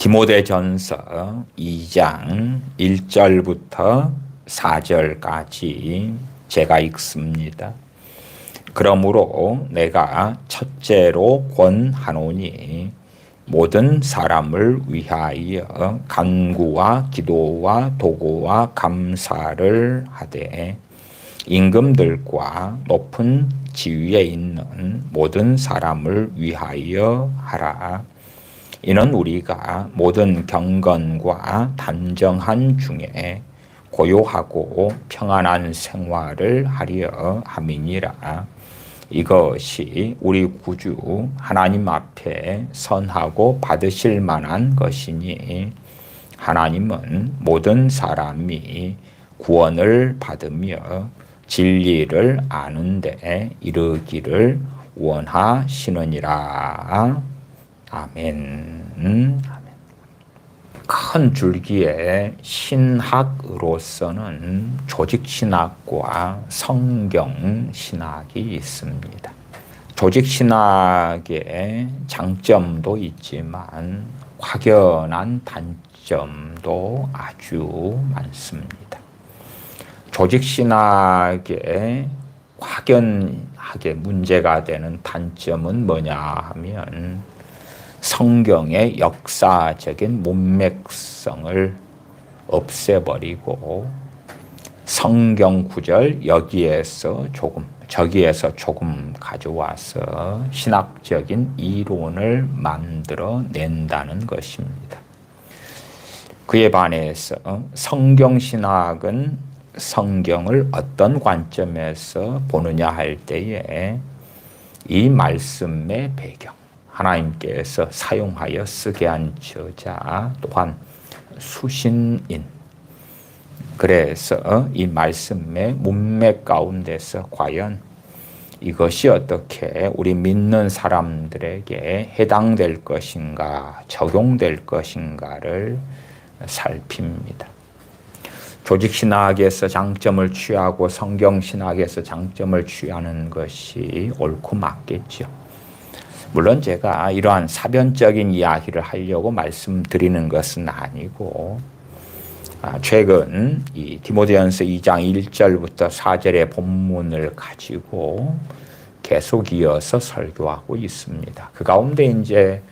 디모데전서 2장 1절부터 4절까지 제가 읽습니다. 그러므로 내가 첫째로 권하노니 모든 사람을 위하여 간구와 기도와 도구와 감사를 하되 임금들과 높은 지위에 있는 모든 사람을 위하여 하라. 이는 우리가 모든 경건과 단정한 중에 고요하고 평안한 생활을 하려 함이니라. 이것이 우리 구주 하나님 앞에 선하고 받으실 만한 것이니 하나님은 모든 사람이 구원을 받으며 진리를 아는 데 이르기를 원하시느니라. 아멘. 큰 줄기에 신학으로서는 조직신학과 성경신학이 있습니다. 조직신학의 장점도 있지만 확연한 단점도 아주 많습니다. 조직신학의 확연하게 문제가 되는 단점은 뭐냐 하면 성경의 역사적인 문맥성을 없애버리고 성경 구절 여기에서 조금 저기에서 조금 가져와서 신학적인 이론을 만들어 낸다는 것입니다. 그에 반해서 성경신학은 성경을 어떤 관점에서 보느냐 할 때에 이 말씀의 배경, 하나님께서 사용하여 쓰게 한 저자 또한 수신인, 그래서 이 말씀의 문맥 가운데서 과연 이것이 어떻게 우리 믿는 사람들에게 해당될 것인가, 적용될 것인가를 살핍니다. 조직신학에서 장점을 취하고 성경신학에서 장점을 취하는 것이 옳고 맞겠죠. 물론 제가 이러한 사변적인 이야기를 하려고 말씀드리는 것은 아니고 최근 이 디모데전서 2장 1절부터 4절의 본문을 가지고 계속 이어서 설교하고 있습니다. 그 가운데 이제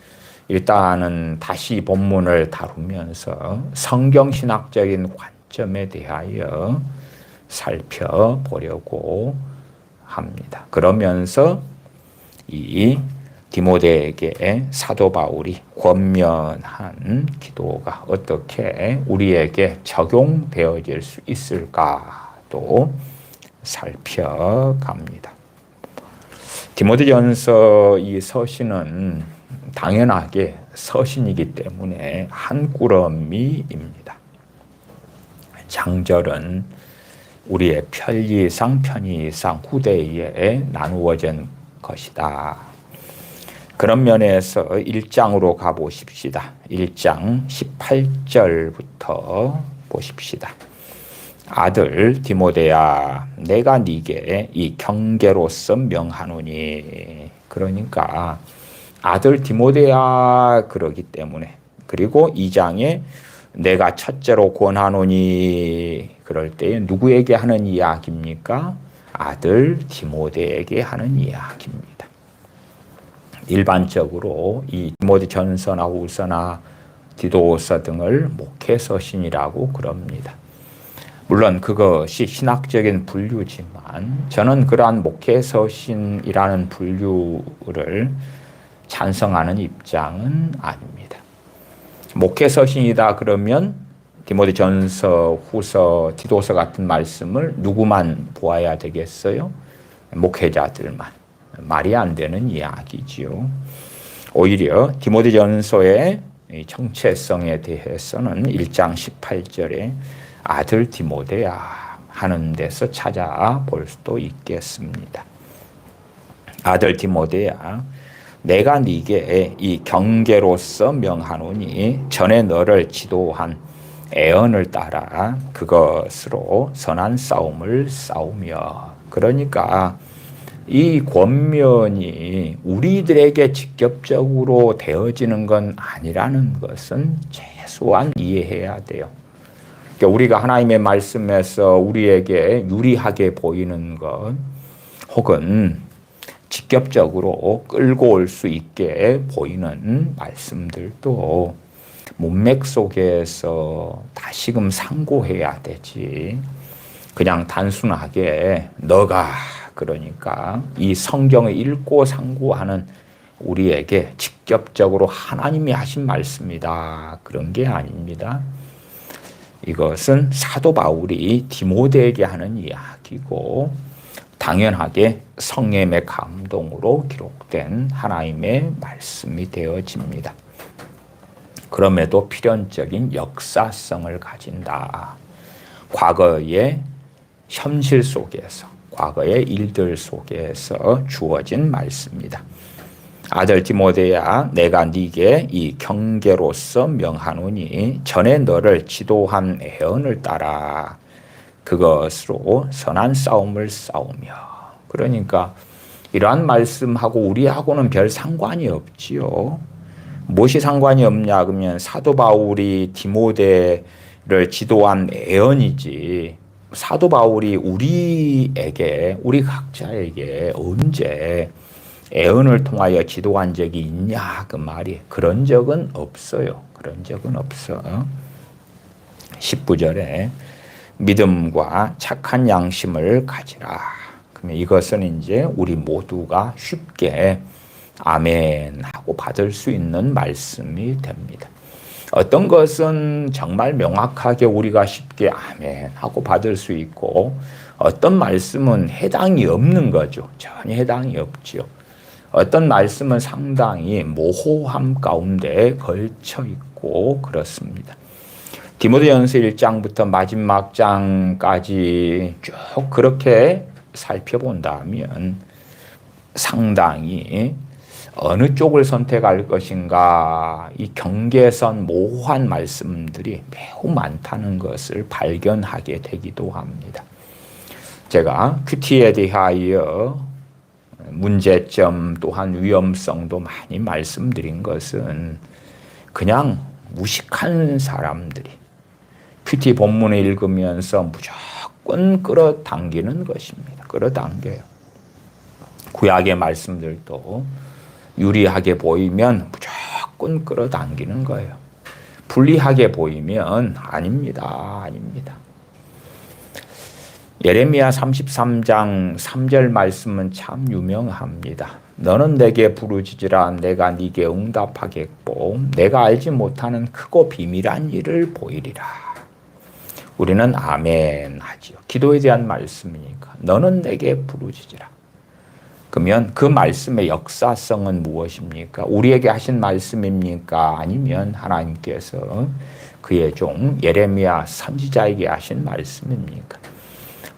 일단은 다시 본문을 다루면서 성경신학적인 관점에 대하여 살펴보려고 합니다. 그러면서 이 디모데에게 사도 바울이 권면한 기도가 어떻게 우리에게 적용되어질 수 있을까도 살펴갑니다. 디모데전서 이 서신은 당연하게 서신이기 때문에 한 꾸러미입니다. 장절은 우리의 편리상 후대에 나누어진 것이다. 그런 면에서 1장으로 가보십시다. 1장 18절부터 보십시다. 아들 디모데야, 내가 네게 이 경계로서 명하노니. 그러니까 아들 디모데야 그러기 때문에, 그리고 2장에 내가 첫째로 권하노니 그럴 때 누구에게 하는 이야기입니까? 아들 디모데에게 하는 이야기입니다. 일반적으로 이 디모데전서나 후서나 디도서 등을 목회서신이라고 그럽니다. 물론 그것이 신학적인 분류지만 저는 그러한 목회서신이라는 분류를 찬성하는 입장은 아닙니다. 목회서신이다 그러면 디모데전서, 후서, 디도서 같은 말씀을 누구만 보아야 되겠어요? 목회자들만. 말이 안 되는 이야기지요. 오히려 디모데전서의 정체성에 대해서는 1장 18절에 아들 디모데야 하는 데서 찾아볼 수도 있겠습니다. 아들 디모데야, 내가 네게 이 경계로서 명하노니 전에 너를 지도한 애언을 따라 그것으로 선한 싸움을 싸우며. 그러니까 이 권면이 우리들에게 직접적으로 되어지는 건 아니라는 것은 최소한 이해해야 돼요. 그러니까 우리가 하나님의 말씀에서 우리에게 유리하게 보이는 것 혹은 직접적으로 끌고 올 수 있게 보이는 말씀들도 문맥 속에서 다시금 상고해야 되지. 그냥 단순하게 너가 그러니까 이 성경을 읽고 상고하는 우리에게 직접적으로 하나님이 하신 말씀이다. 그런 게 아닙니다. 이것은 사도 바울이 디모데에게 하는 이야기고 당연하게 성령의 감동으로 기록된 하나님의 말씀이 되어집니다. 그럼에도 필연적인 역사성을 가진다. 과거의 현실 속에서, 과거의 일들 속에서 주어진 말씀이다. 아들 디모데야, 내가 네게 이 경계로서 명하노니 전에 너를 지도한 애언을 따라 그것으로 선한 싸움을 싸우며. 그러니까 이러한 말씀하고 우리하고는 별 상관이 없지요. 무엇이 상관이 없냐 그러면 사도 바울이 디모데를 지도한 애언이지 사도 바울이 우리에게 우리 각자에게 언제 애언을 통하여 지도한 적이 있냐 그 말이 그런 적은 없어요. 그런 적은 없어. 19절에 믿음과 착한 양심을 가지라. 그러면 이것은 이제 우리 모두가 쉽게 아멘 하고 받을 수 있는 말씀이 됩니다. 어떤 것은 정말 명확하게 우리가 쉽게 아멘 하고 받을 수 있고 어떤 말씀은 해당이 없는 거죠. 전혀 해당이 없죠. 어떤 말씀은 상당히 모호함 가운데 걸쳐 있고 그렇습니다. 디모데전서 1장부터 마지막 장까지 쭉 그렇게 살펴본다면 상당히 어느 쪽을 선택할 것인가 이 경계선 모호한 말씀들이 매우 많다는 것을 발견하게 되기도 합니다. 제가 큐티에 대하여 문제점 또한 위험성도 많이 말씀드린 것은 그냥 무식한 사람들이 큐티 본문을 읽으면서 무조건 끌어당기는 것입니다. 끌어당겨요. 구약의 말씀들도 유리하게 보이면 무조건 끌어당기는 거예요. 불리하게 보이면 아닙니다. 아닙니다. 예레미야 33장 3절 말씀은 참 유명합니다. 너는 내게 부르짖으라 내가 네게 응답하겠고 내가 알지 못하는 크고 비밀한 일을 보이리라. 우리는 아멘 하지요. 기도에 대한 말씀이니까 너는 내게 부르짖으라. 그러면 그 말씀의 역사성은 무엇입니까? 우리에게 하신 말씀입니까? 아니면 하나님께서 그의 종 예레미야 선지자에게 하신 말씀입니까?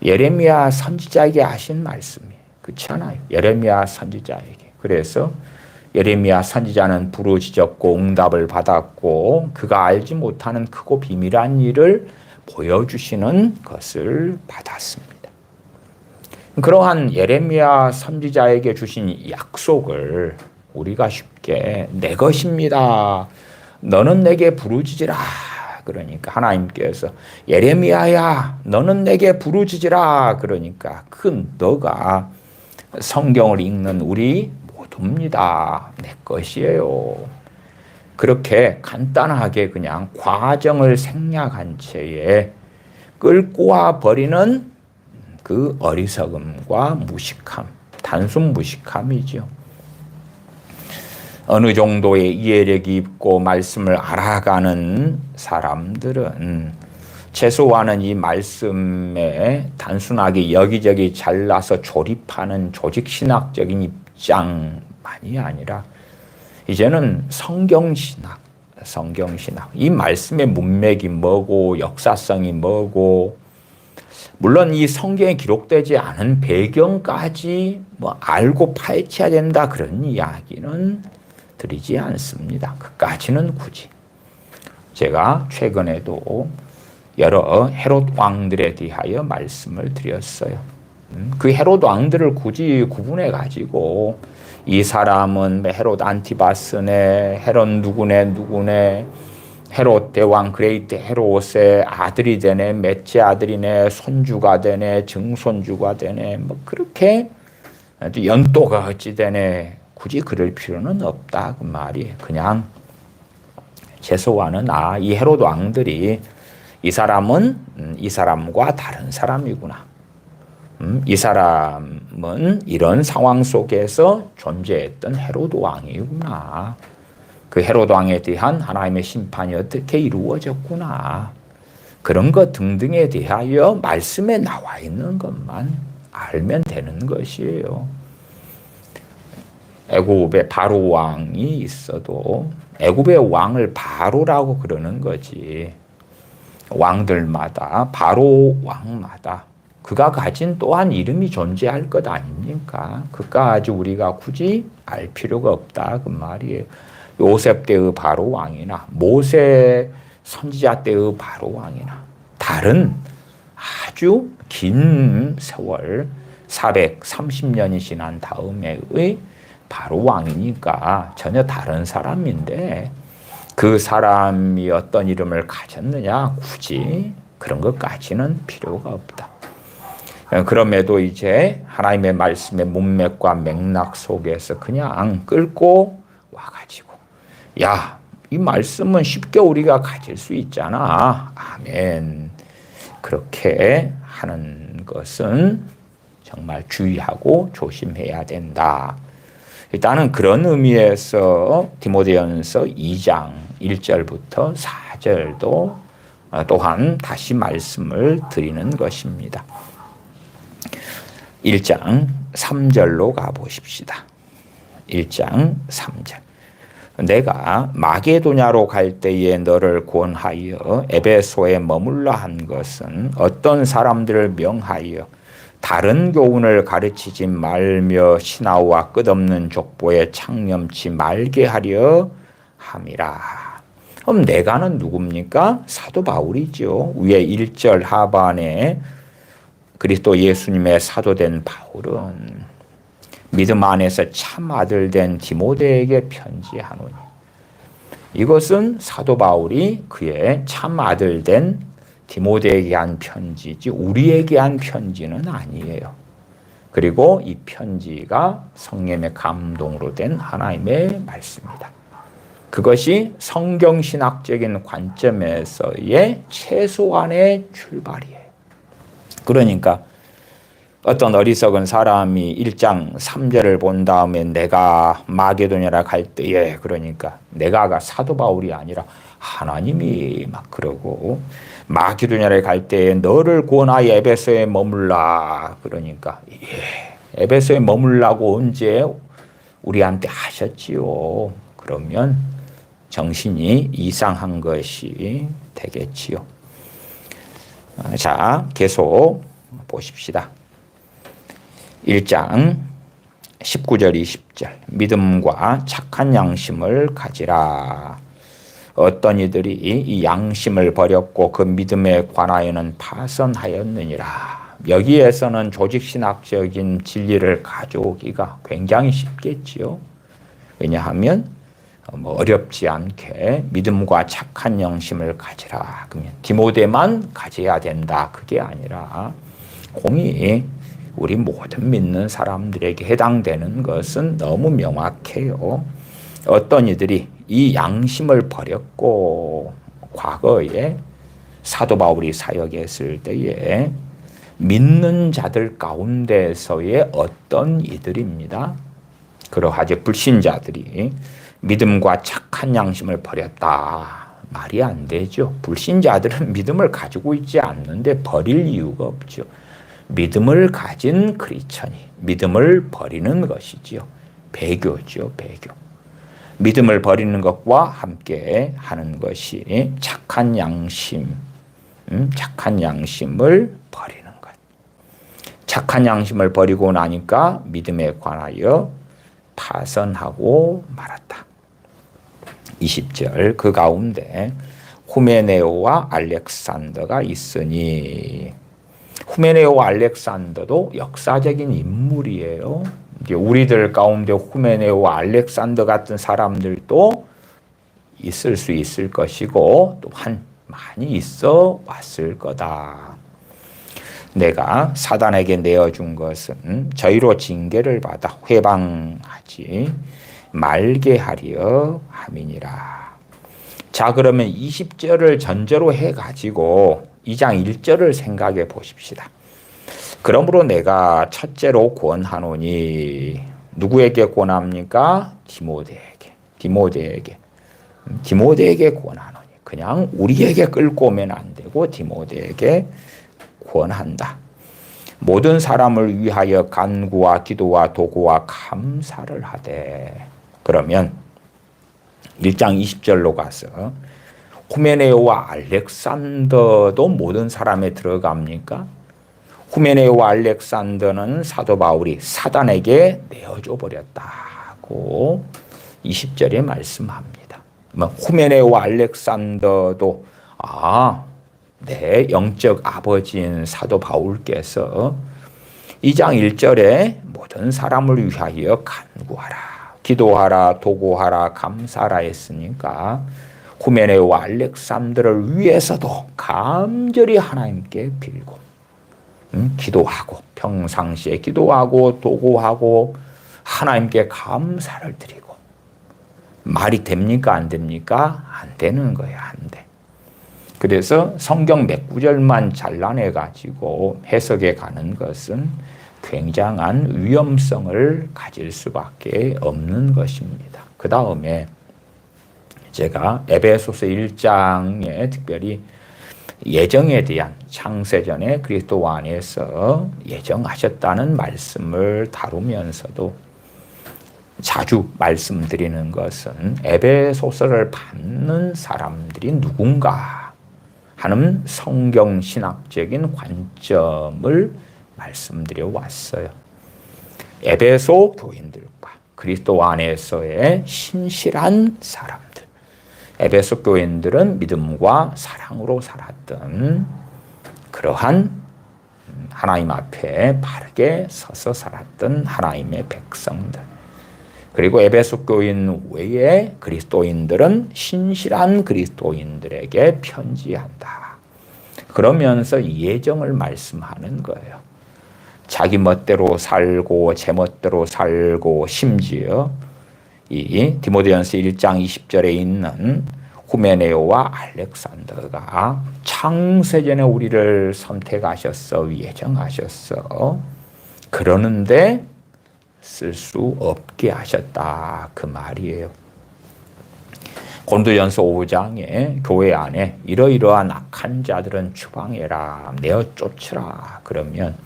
예레미야 선지자에게 하신 말씀이에요. 그렇지 않아요? 예레미야 선지자에게. 그래서 예레미야 선지자는 부르짖었고 응답을 받았고 그가 알지 못하는 크고 비밀한 일을 보여주시는 것을 받았습니다. 그러한 예레미야 선지자에게 주신 약속을 우리가 쉽게 내 것입니다. 너는 내게 부르짖으라. 그러니까 하나님께서 예레미야야 너는 내게 부르짖으라. 그러니까 그 너가 성경을 읽는 우리 모두입니다. 내 것이에요. 그렇게 간단하게 그냥 과정을 생략한 채에 끌고 와 버리는 그 어리석음과 무식함, 단순 무식함이죠. 어느 정도의 이해력이 있고 말씀을 알아가는 사람들은 최소한은 이 말씀에 단순하게 여기저기 잘라서 조립하는 조직신학적인 입장만이 아니라 이제는 성경신학, 이 말씀의 문맥이 뭐고 역사성이 뭐고 물론 이 성경에 기록되지 않은 배경까지 알고 파헤쳐야 된다 그런 이야기는 드리지 않습니다. 그까지는 굳이. 제가 최근에도 여러 헤롯 왕들에 대하여 말씀을 드렸어요. 그 헤롯 왕들을 굳이 구분해 가지고 이 사람은 헤롯 안티바스네, 헤롯 누구네, 헤롯 대왕 그레이트 헤롯의 아들이 되네, 맷째 아들이네, 손주가 되네, 증손주가 되네, 뭐 그렇게 연도가 어찌 되네, 굳이 그럴 필요는 없다 그 말이. 그냥 최소한은 이 헤롯 왕들이 이 사람은 이 사람과 다른 사람이구나. 이 사람은 이런 상황 속에서 존재했던 헤롯 왕이구나. 그 헤롯 왕에 대한 하나님의 심판이 어떻게 이루어졌구나. 그런 것 등등에 대하여 말씀에 나와 있는 것만 알면 되는 것이에요. 애굽에 바로 왕이 있어도 애굽의 왕을 바로라고 그러는 거지. 왕들마다 바로 왕마다 그가 가진 또한 이름이 존재할 것 아닙니까? 그까지 우리가 굳이 알 필요가 없다 그 말이에요. 요셉 때의 바로 왕이나 모세 선지자 때의 바로 왕이나 다른 아주 긴 세월 430년이 지난 다음에의 바로 왕이니까 전혀 다른 사람인데 그 사람이 어떤 이름을 가졌느냐 굳이 그런 것까지는 필요가 없다. 그럼에도 이제 하나님의 말씀의 문맥과 맥락 속에서 그냥 끌고 와가지고 야, 이 말씀은 쉽게 우리가 가질 수 있잖아. 아멘. 그렇게 하는 것은 정말 주의하고 조심해야 된다. 일단은 그런 의미에서 디모데전서 2장 1절부터 4절도 또한 다시 말씀을 드리는 것입니다. 1장 3절로 가보십시다. 1장 3절. 내가 마게도냐로 갈 때에 너를 권하여 에베소에 머물러 한 것은 어떤 사람들을 명하여 다른 교훈을 가르치지 말며 신하와 끝없는 족보에 창념치 말게 하려 함이라. 그럼 내가는 누굽니까? 사도 바울이죠. 위에 1절 하반에 그리스도 예수님의 사도된 바울은 믿음 안에서 참 아들 된 디모데에게 편지하노니. 이것은 사도 바울이 그의 참 아들 된 디모데에게 한 편지지 우리에게 한 편지는 아니에요. 그리고 이 편지가 성령의 감동으로 된 하나님의 말씀입니다. 그것이 성경신학적인 관점에서의 최소한의 출발이에요. 그러니까 어떤 어리석은 사람이 1장 3절을 본 다음에 내가 마게도냐라 갈 때에 그러니까 내가가 사도 바울이 아니라 하나님이 막 그러고 마게도냐를 갈 때에 너를 권하여 에베소에 머물라 그러니까 에베소에 머물라고 언제 우리한테 하셨지요. 그러면 정신이 이상한 것이 되겠지요. 자, 계속 보십시다. 1장 19절 20절 믿음과 착한 양심을 가지라. 어떤 이들이 이 양심을 버렸고 그 믿음에 관하여는 파선하였느니라. 여기에서는 조직신학적인 진리를 가져오기가 굉장히 쉽겠지요. 왜냐하면 어렵지 않게 믿음과 착한 양심을 가지라. 그러면 디모데만 가져야 된다. 그게 아니라 공이 우리 모든 믿는 사람들에게 해당되는 것은 너무 명확해요. 어떤 이들이 이 양심을 버렸고 과거에 사도 바울이 사역했을 때에 믿는 자들 가운데서의 어떤 이들입니다. 그러하지 불신자들이 믿음과 착한 양심을 버렸다. 말이 안 되죠. 불신자들은 믿음을 가지고 있지 않는데 버릴 이유가 없죠. 믿음을 가진 크리스천이 믿음을 버리는 것이지요. 배교죠, 배교. 믿음을 버리는 것과 함께 하는 것이 착한 양심, 착한 양심을 버리는 것. 착한 양심을 버리고 나니까 믿음에 관하여 파선하고 말았다. 20절 그 가운데 후메네오와 알렉산더가 있으니 후메네오와 알렉산더도 역사적인 인물이에요. 이제 우리들 가운데 후메네오와 알렉산더 같은 사람들도 있을 수 있을 것이고 또한 많이 있어 왔을 거다. 내가 사단에게 내어준 것은 저희로 징계를 받아 회방하지 말게 하려 함이니라. 자, 그러면 20절을 전제로 해가지고 2장 1절을 생각해 보십시다. 그러므로 내가 첫째로 권하노니, 누구에게 권합니까? 디모데에게 권하노니. 그냥 우리에게 끌고 오면 안 되고 디모데에게 권한다. 모든 사람을 위하여 간구와 기도와 도구와 감사를 하되. 그러면 1장 20절로 가서 후메네오와 알렉산더도 모든 사람에 들어갑니까? 후메네오와 알렉산더는 사도 바울이 사단에게 내어줘 버렸다고 20절에 말씀합니다. 후메네오와 알렉산더도 내 영적 아버지인 사도 바울께서 2장 1절에 모든 사람을 위하여 간구하라, 기도하라, 도구하라, 감사하라 했으니까 후메네오와 알렉산더를 위해서도 간절히 하나님께 빌고 기도하고, 평상시에 기도하고 도구하고 하나님께 감사를 드리고. 말이 됩니까? 안 됩니까? 안 되는 거예요. 안 돼. 그래서 성경 몇 구절만 잘라내가지고 해석해 가는 것은 굉장한 위험성을 가질 수밖에 없는 것입니다. 그 다음에 제가 에베소서 1장에 특별히 예정에 대한, 창세전에 그리스도 안에서 예정하셨다는 말씀을 다루면서도 자주 말씀드리는 것은 에베소서를 받는 사람들이 누군가 하는 성경신학적인 관점을 말씀드려 왔어요. 에베소 교인들과 그리스도 안에서의 신실한 사람들. 에베소 교인들은 믿음과 사랑으로 살았던 그러한 하나님 앞에 바르게 서서 살았던 하나님의 백성들. 그리고 에베소 교인 외에 그리스도인들은 신실한 그리스도인들에게 편지한다. 그러면서 예정을 말씀하는 거예요. 자기 멋대로 살고 제멋대로 살고, 심지어 이 디모데전서 1장 20절에 있는 후메네오와 알렉산더가 창세전에 우리를 선택하셨어, 예정하셨어, 그러는데 쓸 수 없게 하셨다, 그 말이에요. 고린도전서 5장에 교회 안에 이러이러한 악한 자들은 추방해라, 내어 쫓으라. 그러면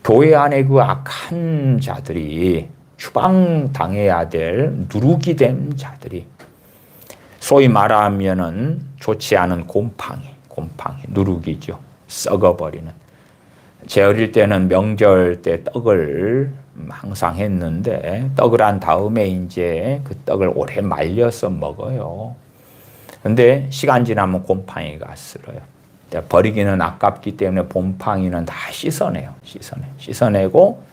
교회 안에 그 악한 자들이, 추방당해야 될 누룩이 된 자들이, 소위 말하면은 좋지 않은 곰팡이, 누룩이죠. 썩어버리는. 제 어릴 때는 명절 때 떡을 항상 했는데, 떡을 한 다음에 이제 그 떡을 오래 말려서 먹어요. 근데 시간 지나면 곰팡이가 쓸어요. 버리기는 아깝기 때문에 곰팡이는 다 씻어내고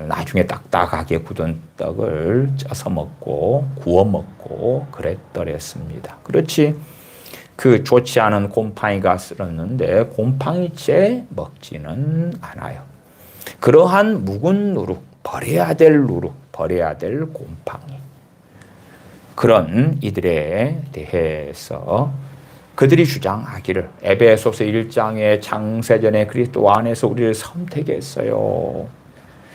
나중에 딱딱하게 굳은 떡을 쪄서 먹고 구워 먹고 그랬더랬습니다. 그렇지, 그 좋지 않은 곰팡이가 쓸었는데 곰팡이째 먹지는 않아요. 그러한 묵은 누룩, 버려야 될 곰팡이, 그런 이들에 대해서 그들이 주장하기를 에베소서 1장의 창세전에 그리스도 안에서 우리를 선택했어요.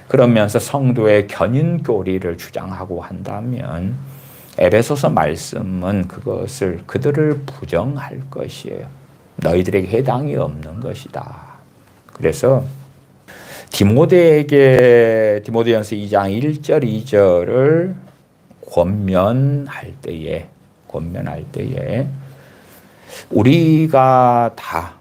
그러면서 성도의 견인교리를 주장하고 한다면 에베소서 말씀은 그들을 부정할 것이에요. 너희들에게 해당이 없는 것이다. 그래서 디모데전서 2장 1절 2절을 권면할 때에 우리가 다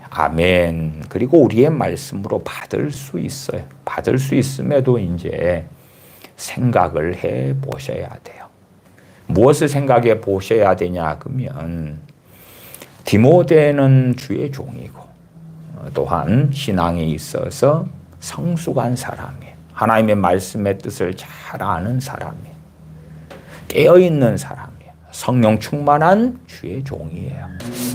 아멘, 그리고 우리의 말씀으로 받을 수 있어요. 받을 수 있음에도 이제 생각을 해 보셔야 돼요. 무엇을 생각해 보셔야 되냐 그러면, 디모데는 주의 종이고 또한 신앙에 있어서 성숙한 사람이에요. 하나님의 말씀의 뜻을 잘 아는 사람이에요. 깨어있는 사람이에요. 성령 충만한 주의 종이에요.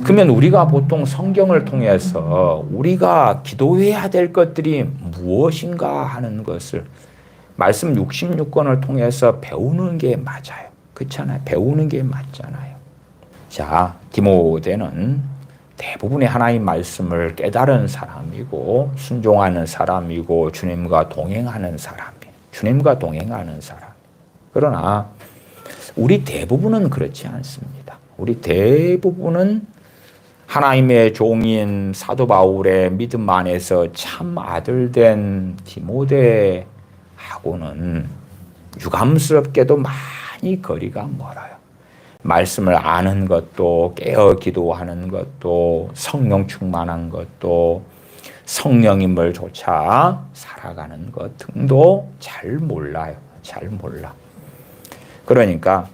그러면 우리가 보통 성경을 통해서 우리가 기도해야 될 것들이 무엇인가 하는 것을 말씀 66권을 통해서 배우는 게 맞아요. 그렇잖아요. 배우는 게 맞잖아요. 자, 디모데는 대부분의 하나님 말씀을 깨달은 사람이고 순종하는 사람이고 주님과 동행하는 사람이에요. 주님과 동행하는 사람. 그러나 우리 대부분은 그렇지 않습니다. 우리 대부분은 하나님의 종인 사도 바울의 믿음 안에서 참 아들된 디모데하고는 유감스럽게도 많이 거리가 멀어요. 말씀을 아는 것도 깨어 기도하는 것도 성령 충만한 것도 성령임을 조차 살아가는 것 등도 잘 몰라요. 잘 몰라. 그러니까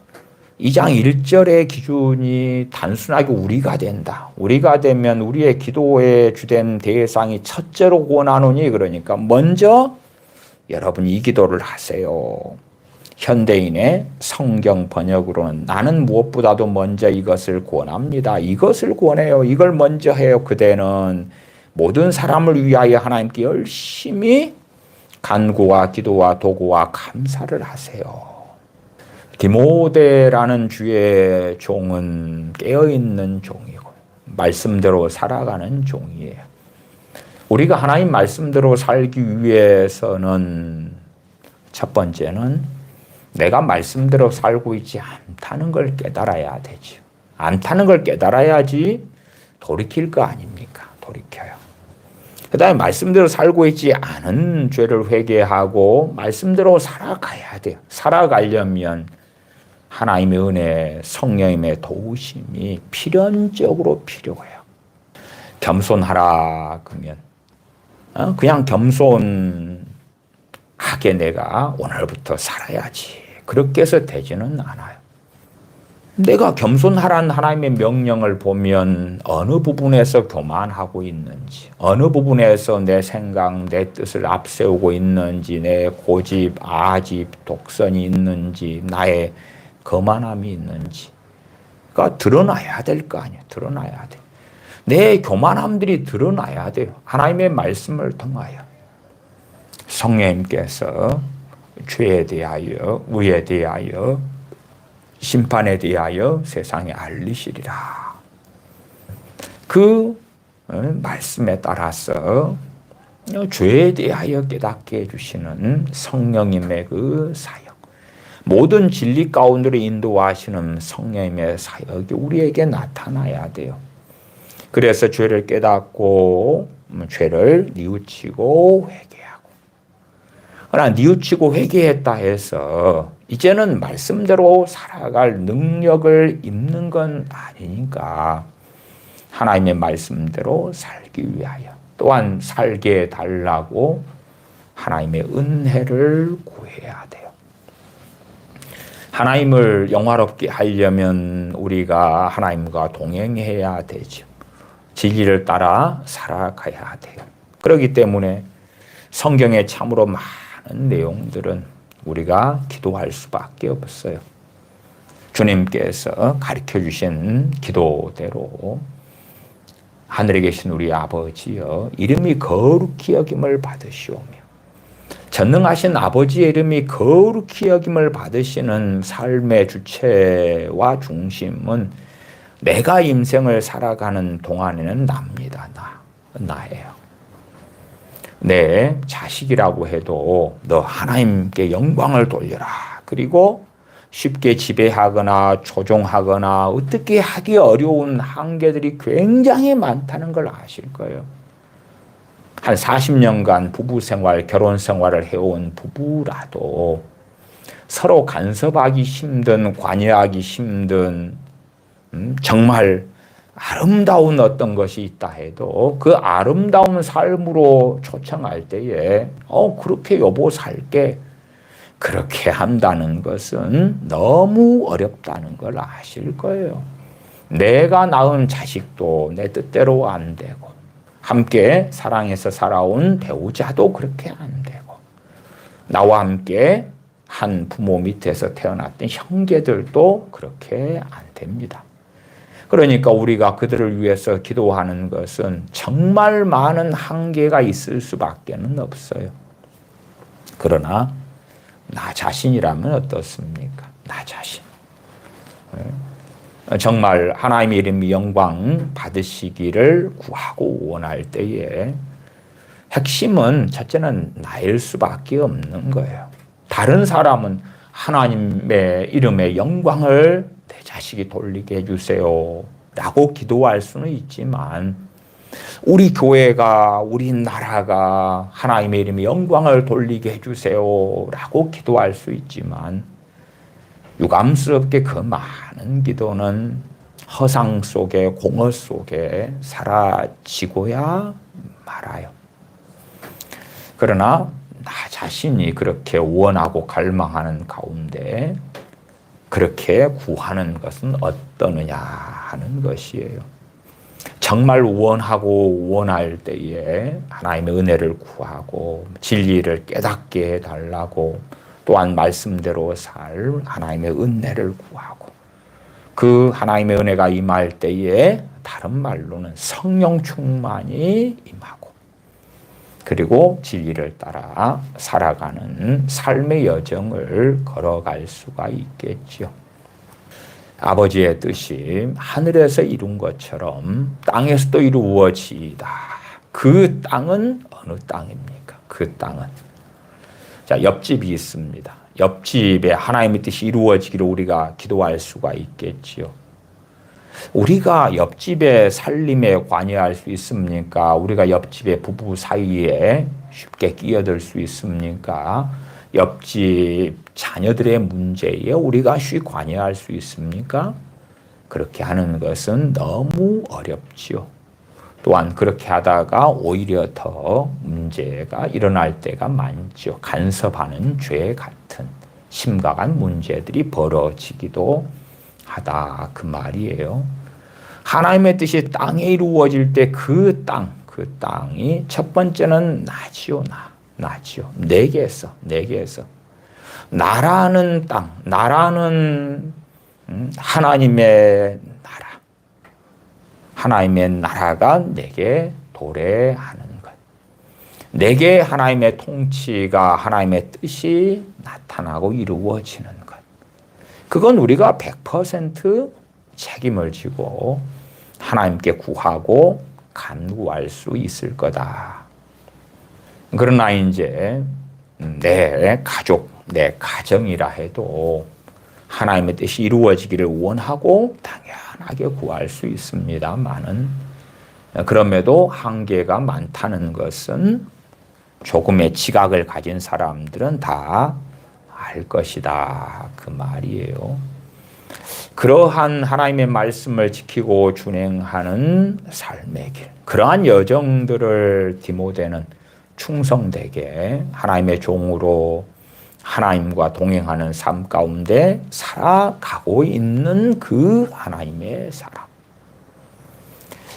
2장 1절의 기준이 단순하게 우리가 된다. 우리가 되면 우리의 기도의 주된 대상이 첫째로 권하노니 그러니까 먼저 여러분 이 기도를 하세요. 현대인의 성경 번역으로는 나는 무엇보다도 먼저 이것을 권합니다. 이것을 권해요. 이걸 먼저 해요. 그대는 모든 사람을 위하여 하나님께 열심히 간구와 기도와 도구와 감사를 하세요. 디모데라는 주의 종은 깨어있는 종이고 말씀대로 살아가는 종이에요. 우리가 하나님 말씀대로 살기 위해서는 첫 번째는 내가 말씀대로 살고 있지 않다는 걸 깨달아야 되죠. 않다는 걸 깨달아야지 돌이킬 거 아닙니까? 돌이켜요. 그 다음에 말씀대로 살고 있지 않은 죄를 회개하고 말씀대로 살아가야 돼요. 살아가려면 하나님의 은혜, 성령님의 도우심이 필연적으로 필요해요. 겸손하라 그러면 그냥 겸손하게 내가 오늘부터 살아야지. 그렇게 해서 되지는 않아요. 내가 겸손하라는 하나님의 명령을 보면 어느 부분에서 교만하고 있는지, 어느 부분에서 내 생각, 내 뜻을 앞세우고 있는지, 내 고집, 아집, 독선이 있는지, 나의 거만함이 있는지가 드러나야 될 거 아니에요. 드러나야 돼. 내 교만함들이 드러나야 돼요. 하나님의 말씀을 통하여. 성령님께서 죄에 대하여, 의에 대하여, 심판에 대하여 세상에 알리시리라. 그 말씀에 따라서 죄에 대하여 깨닫게 해주시는 성령님의 그 사역, 모든 진리 가운데로 인도하시는 성령님의 사역이 우리에게 나타나야 돼요. 그래서 죄를 깨닫고 죄를 뉘우치고 회개하고. 그러나 뉘우치고 회개했다 해서 이제는 말씀대로 살아갈 능력을 입는 건 아니니까 하나님의 말씀대로 살기 위하여 또한 살게 해달라고 하나님의 은혜를 구해야 돼요. 하나님을 영화롭게 하려면 우리가 하나님과 동행해야 되죠. 진리를 따라 살아가야 돼요. 그렇기 때문에 성경에 참으로 많은 내용들은 우리가 기도할 수밖에 없어요. 주님께서 가르쳐 주신 기도대로 하늘에 계신 우리 아버지여 이름이 거룩히 여김을 받으시오며 전능하신 아버지의 이름이 거룩히 여김을 받으시는 삶의 주체와 중심은 내가 인생을 살아가는 동안에는 납니다. 나예요. 내 자식이라고 해도 너 하나님께 영광을 돌려라. 그리고 쉽게 지배하거나 조종하거나 어떻게 하기 어려운 한계들이 굉장히 많다는 걸 아실 거예요. 한 40년간 부부 생활, 결혼 생활을 해온 부부라도 서로 간섭하기 힘든, 관여하기 힘든 정말 아름다운 어떤 것이 있다 해도 그 아름다운 삶으로 초청할 때에 그렇게 여보 살게 그렇게 한다는 것은 너무 어렵다는 걸 아실 거예요. 내가 낳은 자식도 내 뜻대로 안 되고 함께 사랑해서 살아온 배우자도 그렇게 안 되고, 나와 함께 한 부모 밑에서 태어났던 형제들도 그렇게 안 됩니다. 그러니까 우리가 그들을 위해서 기도하는 것은 정말 많은 한계가 있을 수밖에 없어요. 그러나 나 자신이라면 어떻습니까? 나 자신. 정말 하나님의 이름 영광 받으시기를 구하고 원할 때에 핵심은 첫째는 나일 수밖에 없는 거예요. 다른 사람은 하나님의 이름의 영광을 내 자식이 돌리게 해주세요 라고 기도할 수는 있지만, 우리 교회가, 우리 나라가 하나님의 이름의 영광을 돌리게 해주세요 라고 기도할 수 있지만, 유감스럽게 그 많은 기도는 허상 속에, 공허 속에 사라지고야 말아요. 그러나 나 자신이 그렇게 원하고 갈망하는 가운데 그렇게 구하는 것은 어떠느냐 하는 것이에요. 정말 원하고 원할 때에 하나님의 은혜를 구하고 진리를 깨닫게 해달라고, 또한 말씀대로 살 하나님의 은혜를 구하고, 그 하나님의 은혜가 임할 때에 다른 말로는 성령 충만이 임하고, 그리고 진리를 따라 살아가는 삶의 여정을 걸어갈 수가 있겠죠. 아버지의 뜻이 하늘에서 이룬 것처럼 땅에서도 이루어지이다. 그 땅은 어느 땅입니까? 그 땅은. 자, 옆집이 있습니다. 옆집에 하나님의 뜻이 이루어지기를 우리가 기도할 수가 있겠지요. 우리가 옆집의 살림에 관여할 수 있습니까? 우리가 옆집의 부부 사이에 쉽게 끼어들 수 있습니까? 옆집 자녀들의 문제에 우리가 쉽게 관여할 수 있습니까? 그렇게 하는 것은 너무 어렵지요. 또한 그렇게 하다가 오히려 더 문제가 일어날 때가 많죠. 간섭하는 죄 같은 심각한 문제들이 벌어지기도 하다 그 말이에요. 하나님의 뜻이 땅에 이루어질 때 그 땅이 첫 번째는 나지요. 나지요. 내게서 나라는 땅, 나라는 하나님의 나라, 하나님의 나라가 내게 도래하는 것, 내게 하나님의 통치가, 하나님의 뜻이 나타나고 이루어지는 것, 그건 우리가 100% 책임을 지고 하나님께 구하고 간구할 수 있을 거다. 그러나 이제 내 가족, 내 가정이라 해도 하나님의 뜻이 이루어지기를 원하고 당연하게 구할 수 있습니다만은, 그럼에도 한계가 많다는 것은 조금의 지각을 가진 사람들은 다 알 것이다 그 말이에요. 그러한 하나님의 말씀을 지키고 준행하는 삶의 길, 그러한 여정들을 디모데는 충성되게 하나님의 종으로 하나님과 동행하는 삶 가운데 살아가고 있는 그 하나님의 사람.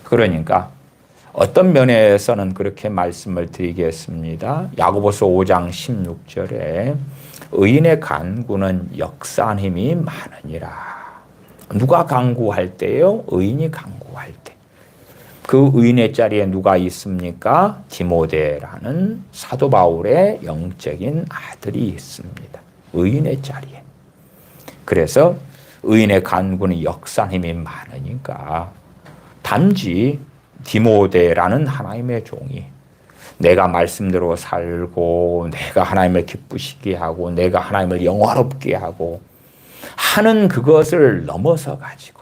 그러니까 어떤 면에서는 그렇게 말씀을 드리겠습니다. 야고보서 5장 16절에 의인의 간구는 역사한 힘이 많으니라. 누가 간구할 때요? 의인이 간구할 때. 그 의인의 자리에 누가 있습니까? 디모데라는 사도 바울의 영적인 아들이 있습니다. 의인의 자리에. 그래서 의인의 간구는 역사한 힘이 많으니까 단지 디모데라는 하나님의 종이 내가 말씀대로 살고, 내가 하나님을 기쁘시게 하고, 내가 하나님을 영화롭게 하고 하는 그것을 넘어서 가지고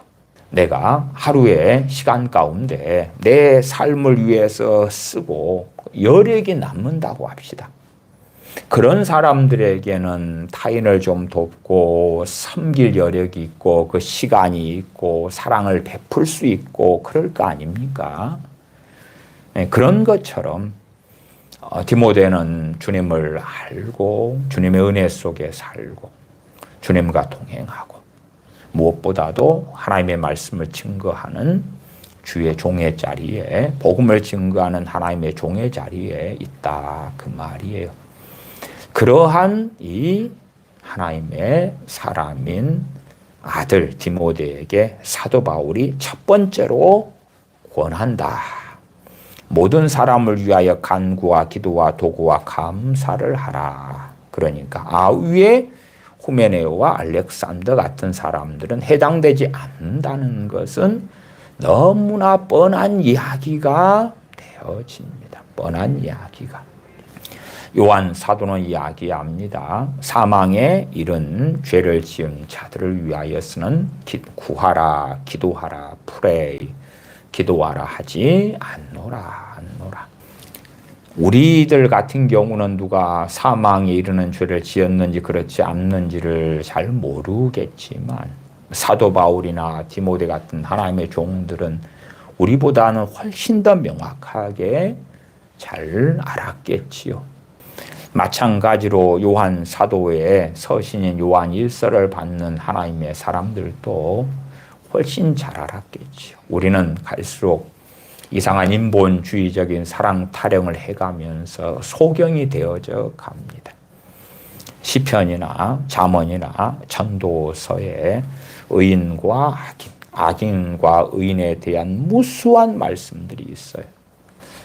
내가 하루의 시간 가운데 내 삶을 위해서 쓰고 여력이 남는다고 합시다. 그런 사람들에게는 타인을 좀 돕고 섬길 여력이 있고 그 시간이 있고 사랑을 베풀 수 있고 그럴 거 아닙니까? 그런 것처럼 디모데는 주님을 알고 주님의 은혜 속에 살고 주님과 동행하고 무엇보다도 하나님의 말씀을 증거하는 주의 종의 자리에, 복음을 증거하는 하나님의 종의 자리에 있다, 그 말이에요. 그러한 이 하나님의 사람인 아들 디모데에게 사도 바울이 첫 번째로 권한다. 모든 사람을 위하여 간구와 기도와 도구와 감사를 하라. 그러니까 아위에 후메네오와 알렉산더 같은 사람들은 해당되지 않는다는 것은 너무나 뻔한 이야기가 되어집니다. 뻔한 이야기가. 요한 사도는 이야기합니다. 사망에 이른 죄를 지은 자들을 위하여서는 구하라, 기도하라, 프레이, 기도하라 하지 않노라. 우리들 같은 경우는 누가 사망에 이르는 죄를 지었는지 그렇지 않는지를 잘 모르겠지만 사도 바울이나 디모데 같은 하나님의 종들은 우리보다는 훨씬 더 명확하게 잘 알았겠지요. 마찬가지로 요한 사도의 서신인 요한 1서를 받는 하나님의 사람들도 훨씬 잘 알았겠지요. 우리는 갈수록 이상한 인본주의적인 사랑 타령을 해가면서 소경이 되어져 갑니다. 시편이나 잠언이나 전도서에 의인과 악인과 의인에 대한 무수한 말씀들이 있어요.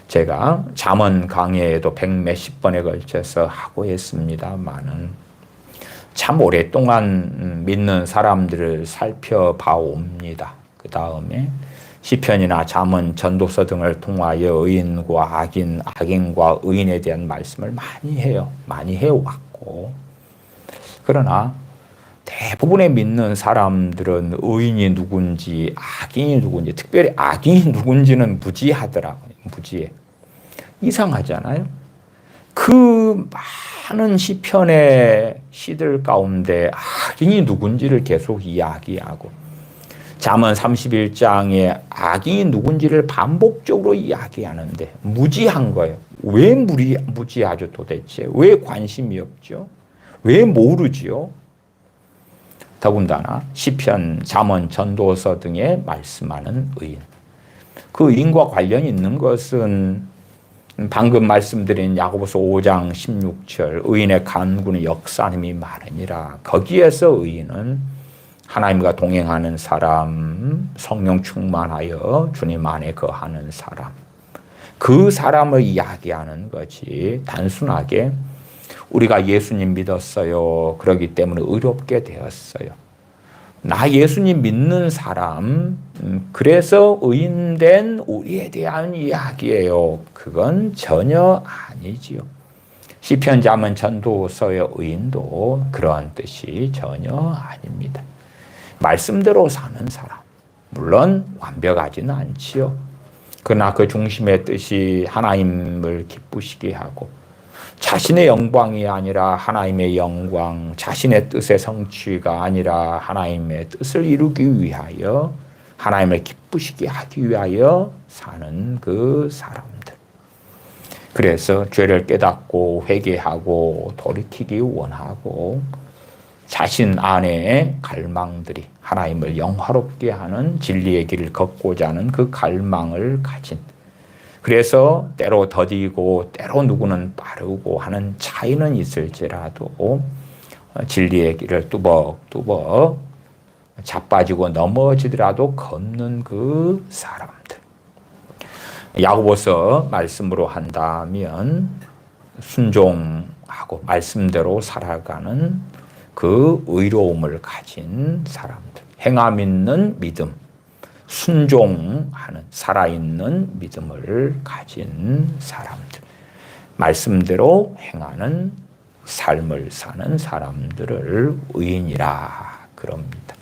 제가 잠언 강의에도 100몇십 번에 걸쳐서 하고 있습니다만은 참 오랫동안 믿는 사람들을 살펴봐 옵니다. 그 다음에 시편이나 잠언, 전도서 등을 통하여 의인과 악인과 의인에 대한 말씀을 많이 해요. 많이 해왔고. 그러나 대부분의 믿는 사람들은 의인이 누군지 악인이 누군지, 특별히 악인이 누군지는 무지하더라고요. 무지해. 이상하잖아요. 그 많은 시편의 시들 가운데 악인이 누군지를 계속 이야기하고 잠언 31장에 악인이 누군지를 반복적으로 이야기하는데 무지한 거예요. 왜 무지하죠 도대체? 왜 관심이 없죠? 왜 모르지요? 더군다나 시편, 잠언, 전도서 등에 말씀하는 의인. 그 의인과 관련이 있는 것은 방금 말씀드린 야고보서 5장 16절 의인의 간구는 역사함이 많으니라. 거기에서 의인은 하나님과 동행하는 사람, 성령 충만하여 주님 안에 거하는 사람, 그 사람을 이야기하는 거지 단순하게 우리가 예수님 믿었어요. 그렇기 때문에 의롭게 되었어요. 나 예수님 믿는 사람, 그래서 의인된 우리에 대한 이야기예요. 그건 전혀 아니지요. 시편, 잠언, 전도서의 의인도 그러한 뜻이 전혀 아닙니다. 말씀대로 사는 사람, 물론 완벽하지는 않지요. 그러나 그 중심의 뜻이 하나님을 기쁘시게 하고 자신의 영광이 아니라 하나님의 영광, 자신의 뜻의 성취가 아니라 하나님의 뜻을 이루기 위하여 하나님을 기쁘시게 하기 위하여 사는 그 사람들. 그래서 죄를 깨닫고 회개하고 돌이키기 원하고 자신 안에 갈망들이 하나님을 영화롭게 하는 진리의 길을 걷고자 하는 그 갈망을 가진, 그래서 때로 더디고 때로 누구는 빠르고 하는 차이는 있을지라도 진리의 길을 뚜벅뚜벅 자빠지고 넘어지더라도 걷는 그 사람들. 야고보서 말씀으로 한다면 순종하고 말씀대로 살아가는 그 의로움을 가진 사람들, 행함 있는 믿음, 순종하는 살아있는 믿음을 가진 사람들, 말씀대로 행하는 삶을 사는 사람들을 의인이라 그럽니다.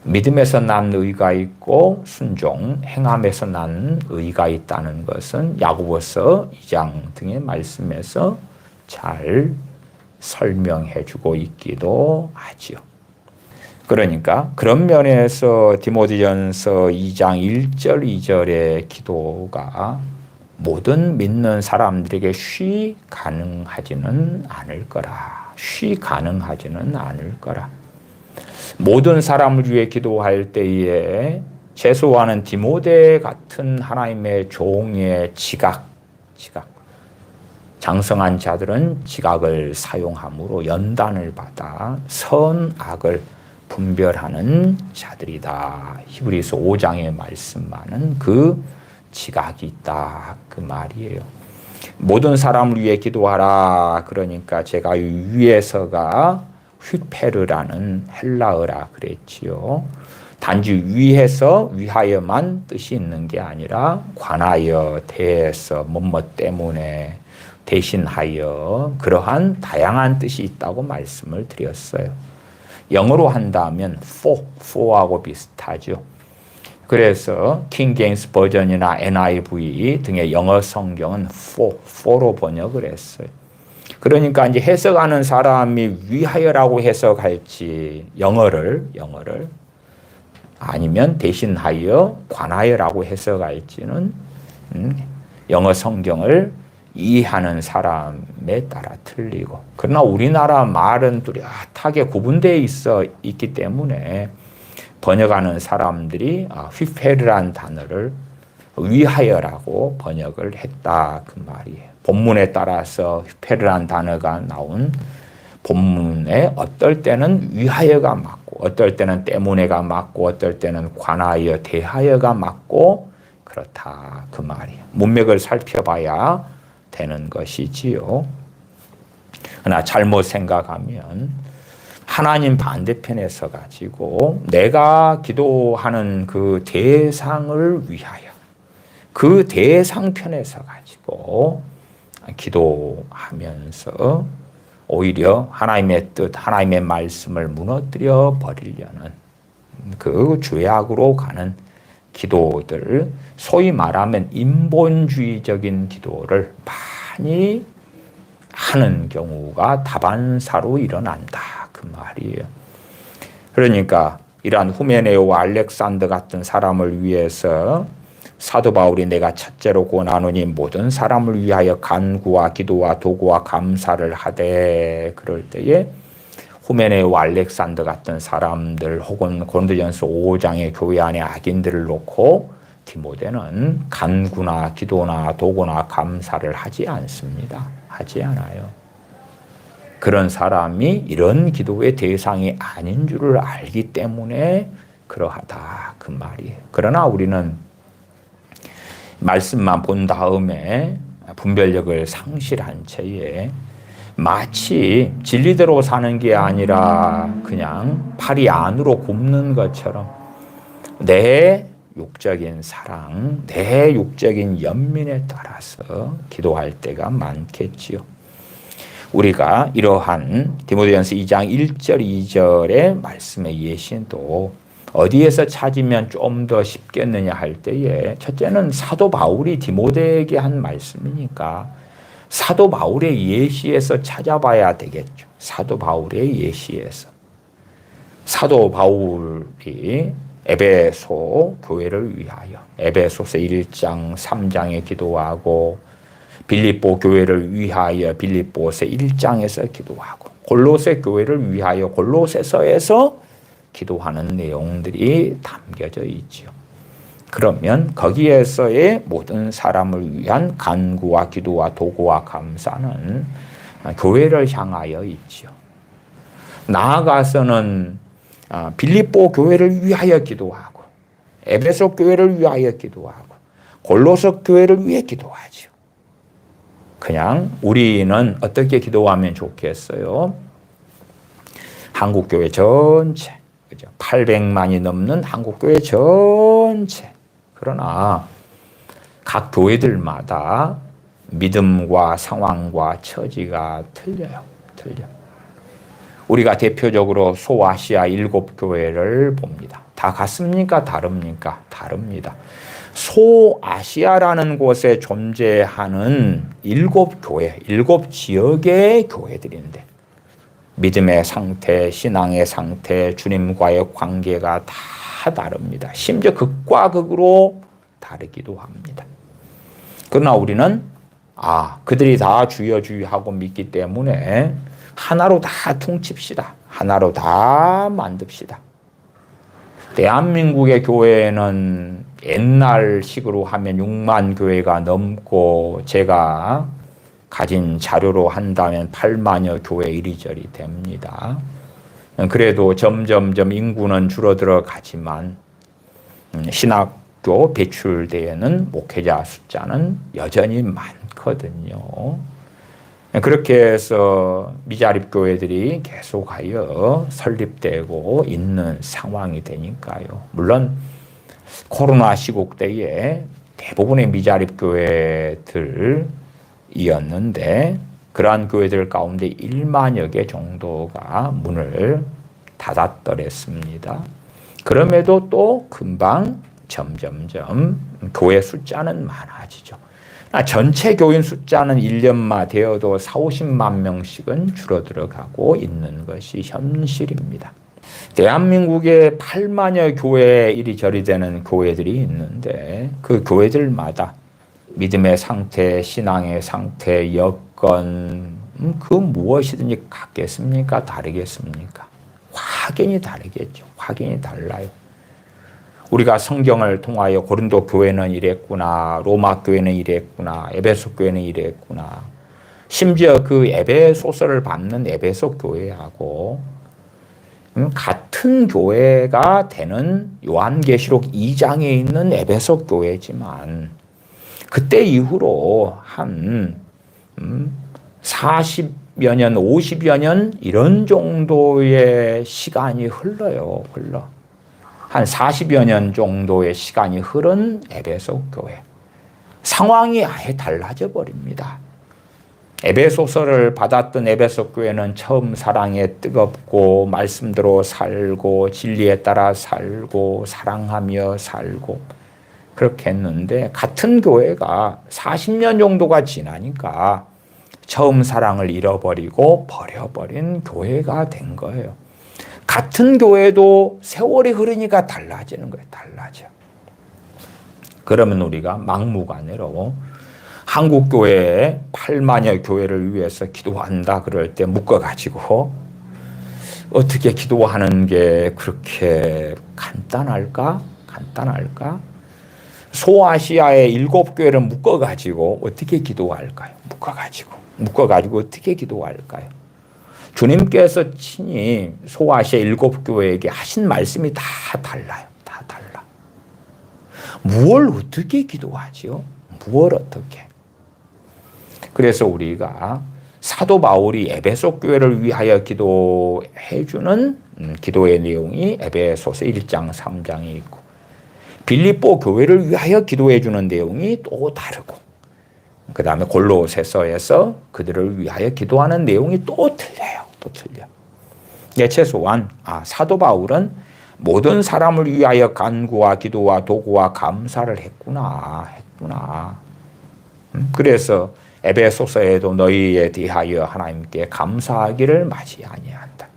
믿음에서 난 의가 있고 순종, 행함에서 난 의가 있다는 것은 야고보서 2장 등의 말씀에서 잘 설명해 주고 있기도 하지요. 그러니까 그런 면에서 디모데전서 2장 1절 2절의 기도가 모든 믿는 사람들에게 쉬 가능하지는 않을 거라. 쉬 가능하지는 않을 거라. 모든 사람을 위해 기도할 때에 제수와는 디모데 같은 하나님의 종의 지각. 장성한 자들은 지각을 사용함으로 연단을 받아 선악을 분별하는 자들이다. 히브리서 5장의 말씀만은 그 지각이 있다. 그 말이에요. 모든 사람을 위해 기도하라. 그러니까 제가 위에서가 휘페르라는 헬라어라 그랬지요. 단지 위해서 위하여만 뜻이 있는 게 아니라 관하여, 대해서, 뭐뭐 때문에, 대신하여 그러한 다양한 뜻이 있다고 말씀을 드렸어요. 영어로 한다면 for하고 비슷하죠. 그래서 킹 제임스 버전이나 NIV 등의 영어 성경은 for로 번역을 했어요. 그러니까 이제 해석하는 사람이 위하여라고 해석할지 영어를 아니면 대신하여 관하여라고 해석할지는 영어 성경을 이해하는 사람에 따라 틀리고, 그러나 우리나라 말은 뚜렷하게 구분되어 있기 때문에 번역하는 사람들이 휘페르란 단어를 위하여라고 번역을 했다 그 말이에요. 본문에 따라서 휘페르란 단어가 나온 본문에 어떨 때는 위하여가 맞고, 어떨 때는 때문에가 맞고, 어떨 때는 관하여, 대하여가 맞고 그렇다 그 말이에요. 문맥을 살펴봐야 되는 것이지요. 그러나 잘못 생각하면 하나님 반대편에서 가지고 내가 기도하는 그 대상을 위하여, 그 대상편에서 가지고 기도하면서 오히려 하나님의 뜻, 하나님의 말씀을 무너뜨려 버리려는 그 죄악으로 가는 기도들, 소위 말하면 인본주의적인 기도를 많이 하는 경우가 다반사로 일어난다 그 말이에요. 그러니까 이러한 후메네오와 알렉산더 같은 사람을 위해서 사도 바울이 내가 첫째로 권하노니 모든 사람을 위하여 간구와 기도와 도구와 감사를 하되, 그럴 때에 후메네오와 알렉산더 같은 사람들 혹은 고린도전서 5장의 교회 안에 악인들을 놓고 디모데는 간구나 기도나 도구나 감사를 하지 않습니다. 하지 않아요. 그런 사람이 이런 기도의 대상이 아닌 줄을 알기 때문에 그러하다 그 말이에요. 그러나 우리는 말씀만 본 다음에 분별력을 상실한 채에 마치 진리대로 사는 게 아니라 그냥 팔이 안으로 굽는 것처럼 내 육적인 사랑, 내 육적인 연민에 따라서 기도할 때가 많겠지요. 우리가 이러한 디모데전서 2장 1절 2절의 말씀의 예시도 어디에서 찾으면 좀 더 쉽겠느냐 할 때에, 첫째는 사도 바울이 디모데에게 한 말씀이니까 사도 바울의 예시에서 찾아봐야 되겠죠. 사도 바울의 예시에서. 사도 바울이 에베소 교회를 위하여 에베소서 1장 3장에 기도하고, 빌립보 교회를 위하여 빌립보서 1장에서 기도하고, 골로새 교회를 위하여 골로새서에서 기도하는 내용들이 담겨져 있죠. 그러면 거기에서의 모든 사람을 위한 간구와 기도와 도구와 감사는 교회를 향하여 있죠. 나아가서는 빌립보 교회를 위하여 기도하고, 에베소 교회를 위하여 기도하고, 골로새 교회를 위해 기도하죠. 그냥 우리는 어떻게 기도하면 좋겠어요? 한국교회 전체, 그죠? 800만이 넘는 한국교회 전체. 그러나 각 교회들마다 믿음과 상황과 처지가 틀려요. 우리가 대표적으로 소아시아 7교회를 봅니다. 다 같습니까? 다릅니까? 다릅니다. 소아시아라는 곳에 존재하는 7교회, 7지역의 교회들인데 믿음의 상태, 신앙의 상태, 주님과의 관계가 다 다릅니다. 심지어 극과 극으로 다르기도 합니다. 그러나 우리는 그들이 다 주여 주여하고 믿기 때문에 하나로 다 퉁칩시다. 하나로 다 만듭시다. 대한민국의 교회는 옛날식으로 하면 6만 교회가 넘고 제가 가진 자료로 한다면 8만여 교회 이리저리 됩니다. 그래도 점점점 인구는 줄어들어 가지만 신학교 배출대에는 목회자 숫자는 여전히 많거든요. 그렇게 해서 미자립 교회들이 계속하여 설립되고 있는 상황이 되니까요. 물론 코로나 시국 때에 대부분의 미자립 교회들이었는데 그러한 교회들 가운데 1만여 개 정도가 문을 닫았더랬습니다. 그럼에도 또 금방 점점점 교회 숫자는 많아지죠. 전체 교인 숫자는 1년만 되어도 40~50만 명씩은 줄어들어가고 있는 것이 현실입니다. 대한민국에 8만여 교회 이리저리 되는 교회들이 있는데 그 교회들마다 믿음의 상태, 신앙의 상태, 여건 그 무엇이든지 같겠습니까? 다르겠습니까? 확연히 다르겠죠. 확연히 달라요. 우리가 성경을 통하여 고린도 교회는 이랬구나, 로마 교회는 이랬구나, 에베소 교회는 이랬구나. 심지어 그 에베소서를 받는 에베소 교회하고 같은 교회가 되는 요한계시록 2장에 있는 에베소 교회지만 그때 이후로 한 40여 년, 50여 년 이런 정도의 시간이 흘러. 한 40여 년 정도의 시간이 흐른 에베소 교회. 상황이 아예 달라져 버립니다. 에베소서를 받았던 에베소 교회는 처음 사랑에 뜨겁고 말씀대로 살고 진리에 따라 살고 사랑하며 살고 그렇게 했는데 같은 교회가 40년 정도가 지나니까 처음 사랑을 잃어버리고 버려버린 교회가 된 거예요. 같은 교회도 세월이 흐르니까 달라지는 거예요. 달라져. 그러면 우리가 막무가내로 한국 교회에 8만여 교회를 위해서 기도한다 그럴 때 묶어가지고 어떻게 기도하는 게 그렇게 간단할까? 소아시아의 7교회를 묶어가지고 어떻게 기도할까요? 묶어가지고 어떻게 기도할까요? 주님께서 친히 소아시아 7교회에게 하신 말씀이 다 달라요. 다 달라. 무엇을 어떻게 기도하지요? 무엇을 어떻게? 그래서 우리가 사도 바울이 에베소 교회를 위하여 기도해 주는 기도의 내용이 에베소서 1장 3장에 있고 빌립보 교회를 위하여 기도해 주는 내용이 또 다르고 그 다음에 골로새서에서 그들을 위하여 기도하는 내용이 또 틀려요. 최소한 사도 바울은 모든 사람을 위하여 간구와 기도와 도구와 감사를 했구나. 그래서 에베소서에도 너희에 대하여 하나님께 감사하기를 마지 아니한다.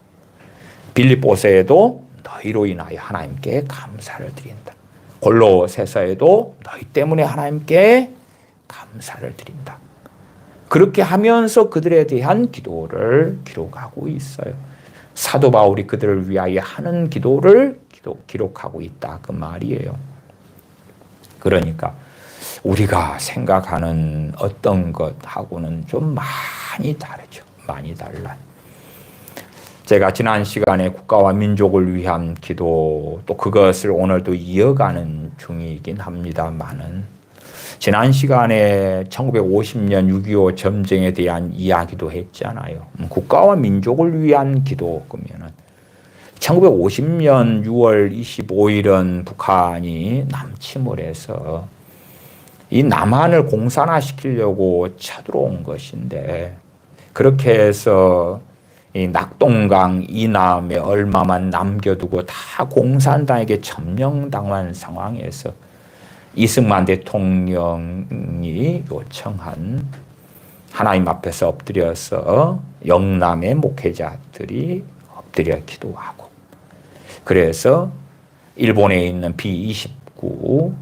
빌립보서에도 너희로 인하여 하나님께 감사를 드린다. 골로새서에도 너희 때문에 하나님께 감사를 드린다. 그렇게 하면서 그들에 대한 기도를 기록하고 있어요. 사도 바울이 그들을 위하여 하는 기도를 기록하고 있다. 그 말이에요. 그러니까 우리가 생각하는 어떤 것하고는 좀 많이 다르죠. 많이 달라요. 제가 지난 시간에 국가와 민족을 위한 기도 또 그것을 오늘도 이어가는 중이긴 합니다만은 지난 시간에 1950년 6.25 전쟁에 대한 이야기도 했잖아요. 국가와 민족을 위한 기도 그러면은 1950년 6월 25일은 북한이 남침을 해서 이 남한을 공산화시키려고 쳐들어온 것인데 그렇게 해서 이 낙동강 이남에 얼마만 남겨두고 다 공산당에게 점령당한 상황에서 이승만 대통령이 요청한 하나님 앞에서 엎드려서 영남의 목회자들이 엎드려 기도하고 그래서 일본에 있는 B-29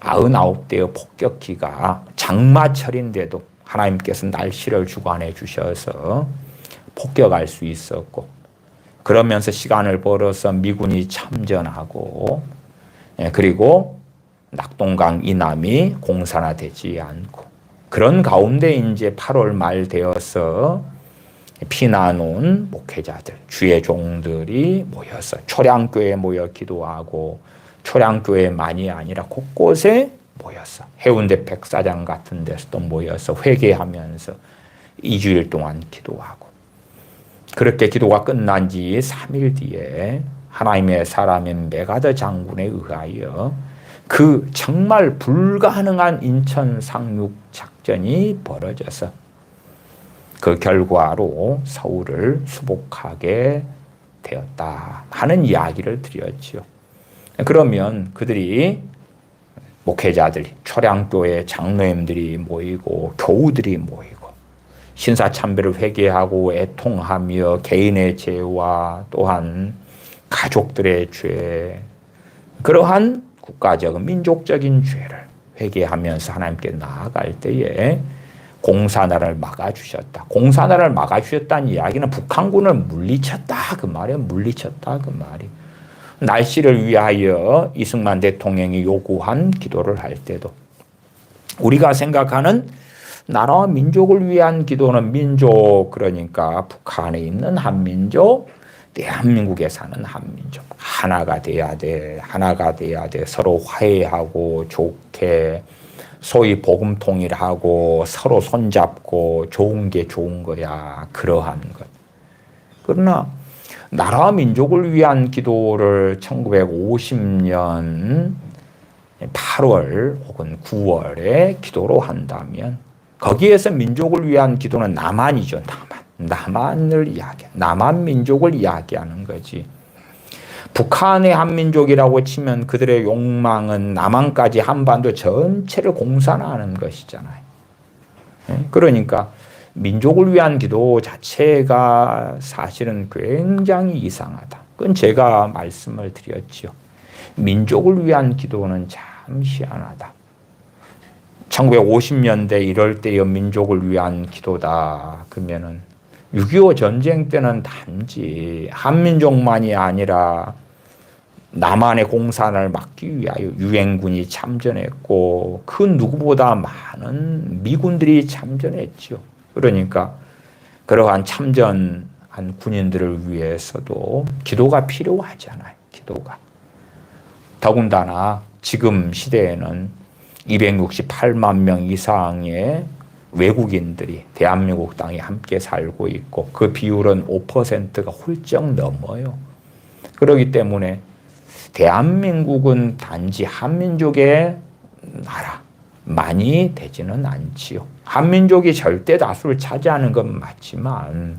99대의 폭격기가 장마철인데도 하나님께서 날씨를 주관해 주셔서 폭격할 수 있었고 그러면서 시간을 벌어서 미군이 참전하고, 그리고 낙동강 이남이 공산화되지 않고, 그런 가운데 이제 8월 말 되어서 피난 온 목회자들, 주의 종들이 모여서 초량교회에 모여 기도하고, 초량교회만이 아니라 곳곳에 모여서 해운대 백사장 같은 데서도 모여서 회개하면서 2주일 동안 기도하고, 그렇게 기도가 끝난 지 3일 뒤에 하나님의 사람인 메가더 장군에 의하여 그 정말 불가능한 인천 상륙 작전이 벌어져서 그 결과로 서울을 수복하게 되었다 하는 이야기를 드렸지요. 그러면 그들이 목회자들이, 초량교회 장로님들이 모이고 교우들이 모이고 신사참배를 회개하고 애통하며 개인의 죄와 또한 가족들의 죄, 그러한 국가적인 민족적인 죄를 회개하면서 하나님께 나아갈 때에 공산화를 막아주셨다. 공산화를 막아주셨다는 이야기는 북한군을 물리쳤다 그 말이에요. 물리쳤다 그 말이. 날씨를 위하여 이승만 대통령이 요구한 기도를 할 때도 우리가 생각하는 나라와 민족을 위한 기도는 민족, 그러니까 북한에 있는 한민족, 대한민국에 사는 한민족, 하나가 돼야 돼, 하나가 돼야 돼. 서로 화해하고 좋게, 소위 복음 통일하고 서로 손잡고 좋은 게 좋은 거야. 그러한 것. 그러나 나라와 민족을 위한 기도를 1950년 8월 혹은 9월에 기도로 한다면 거기에서 민족을 위한 기도는 남한이죠. 남한을 이야기해. 남한 민족을 이야기하는 거지. 북한의 한민족이라고 치면 그들의 욕망은 남한까지 한반도 전체를 공산화하는 것이잖아요. 그러니까 민족을 위한 기도 자체가 사실은 굉장히 이상하다. 그건 제가 말씀을 드렸죠. 민족을 위한 기도는 참 희한하다. 1950년대 이럴 때의 민족을 위한 기도다. 그러면은 6.25 전쟁 때는 단지 한민족만이 아니라 남한의 공산을 막기 위하여 유엔군이 참전했고 그 누구보다 많은 미군들이 참전했죠. 그러니까 그러한 참전한 군인들을 위해서도 기도가 필요하잖아요. 기도가. 더군다나 지금 시대에는 268만 명 이상의 외국인들이 대한민국 땅에 함께 살고 있고 그 비율은 5%가 훌쩍 넘어요. 그렇기 때문에 대한민국은 단지 한민족의 나라만이 되지는 않지요. 한민족이 절대 다수를 차지하는 건 맞지만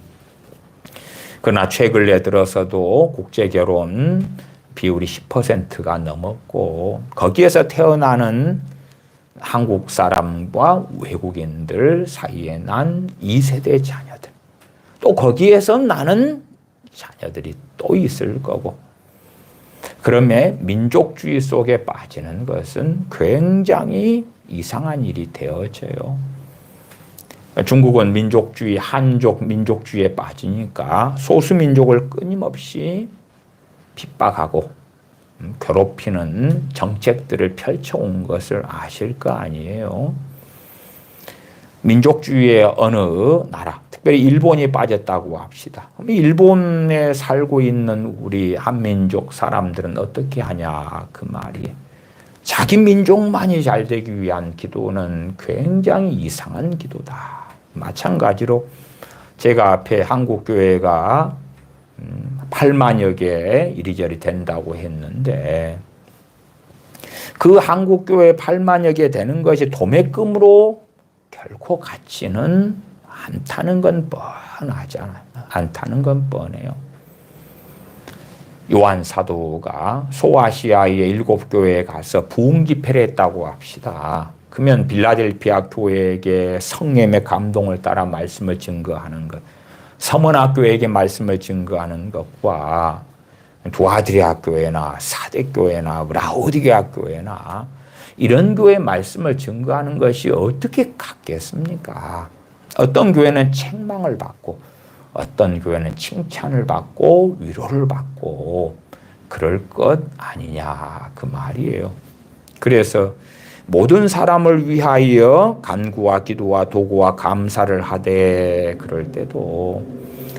그러나 최근에 들어서도 국제결혼 비율이 10%가 넘었고 거기에서 태어나는 한국 사람과 외국인들 사이에 난 2세대 자녀들, 또 거기에서 나는 자녀들이 또 있을 거고, 그러면 민족주의 속에 빠지는 것은 굉장히 이상한 일이 되어져요. 중국은 민족주의, 한족 민족주의에 빠지니까 소수민족을 끊임없이 핍박하고 괴롭히는 정책들을 펼쳐온 것을 아실 거 아니에요. 민족주의의 어느 나라, 특별히 일본이 빠졌다고 합시다. 일본에 살고 있는 우리 한민족 사람들은 어떻게 하냐 그 말이. 자기 민족만이 잘 되기 위한 기도는 굉장히 이상한 기도다. 마찬가지로 제가 앞에 한국교회가 8만여 개 이리저리 된다고 했는데 그 한국교회 8만여 개 되는 것이 도매금으로 결코 같지는 않다는 건 뻔하잖아요. 않다는 건 뻔해요. 요한 사도가 소아시아의 7교회에 가서 부흥 집회를 했다고 합시다. 그러면 빌라델피아 교회에게 성령의 감동을 따라 말씀을 증거하는 것, 서머나 교회에게 말씀을 증거하는 것과 두아드리아 교회나 사대 교회나 라오디게아 교회나 이런 교회 말씀을 증거하는 것이 어떻게 같겠습니까? 어떤 교회는 책망을 받고 어떤 교회는 칭찬을 받고 위로를 받고 그럴 것 아니냐 그 말이에요. 그래서 모든 사람을 위하여 간구와 기도와 도구와 감사를 하되 그럴 때도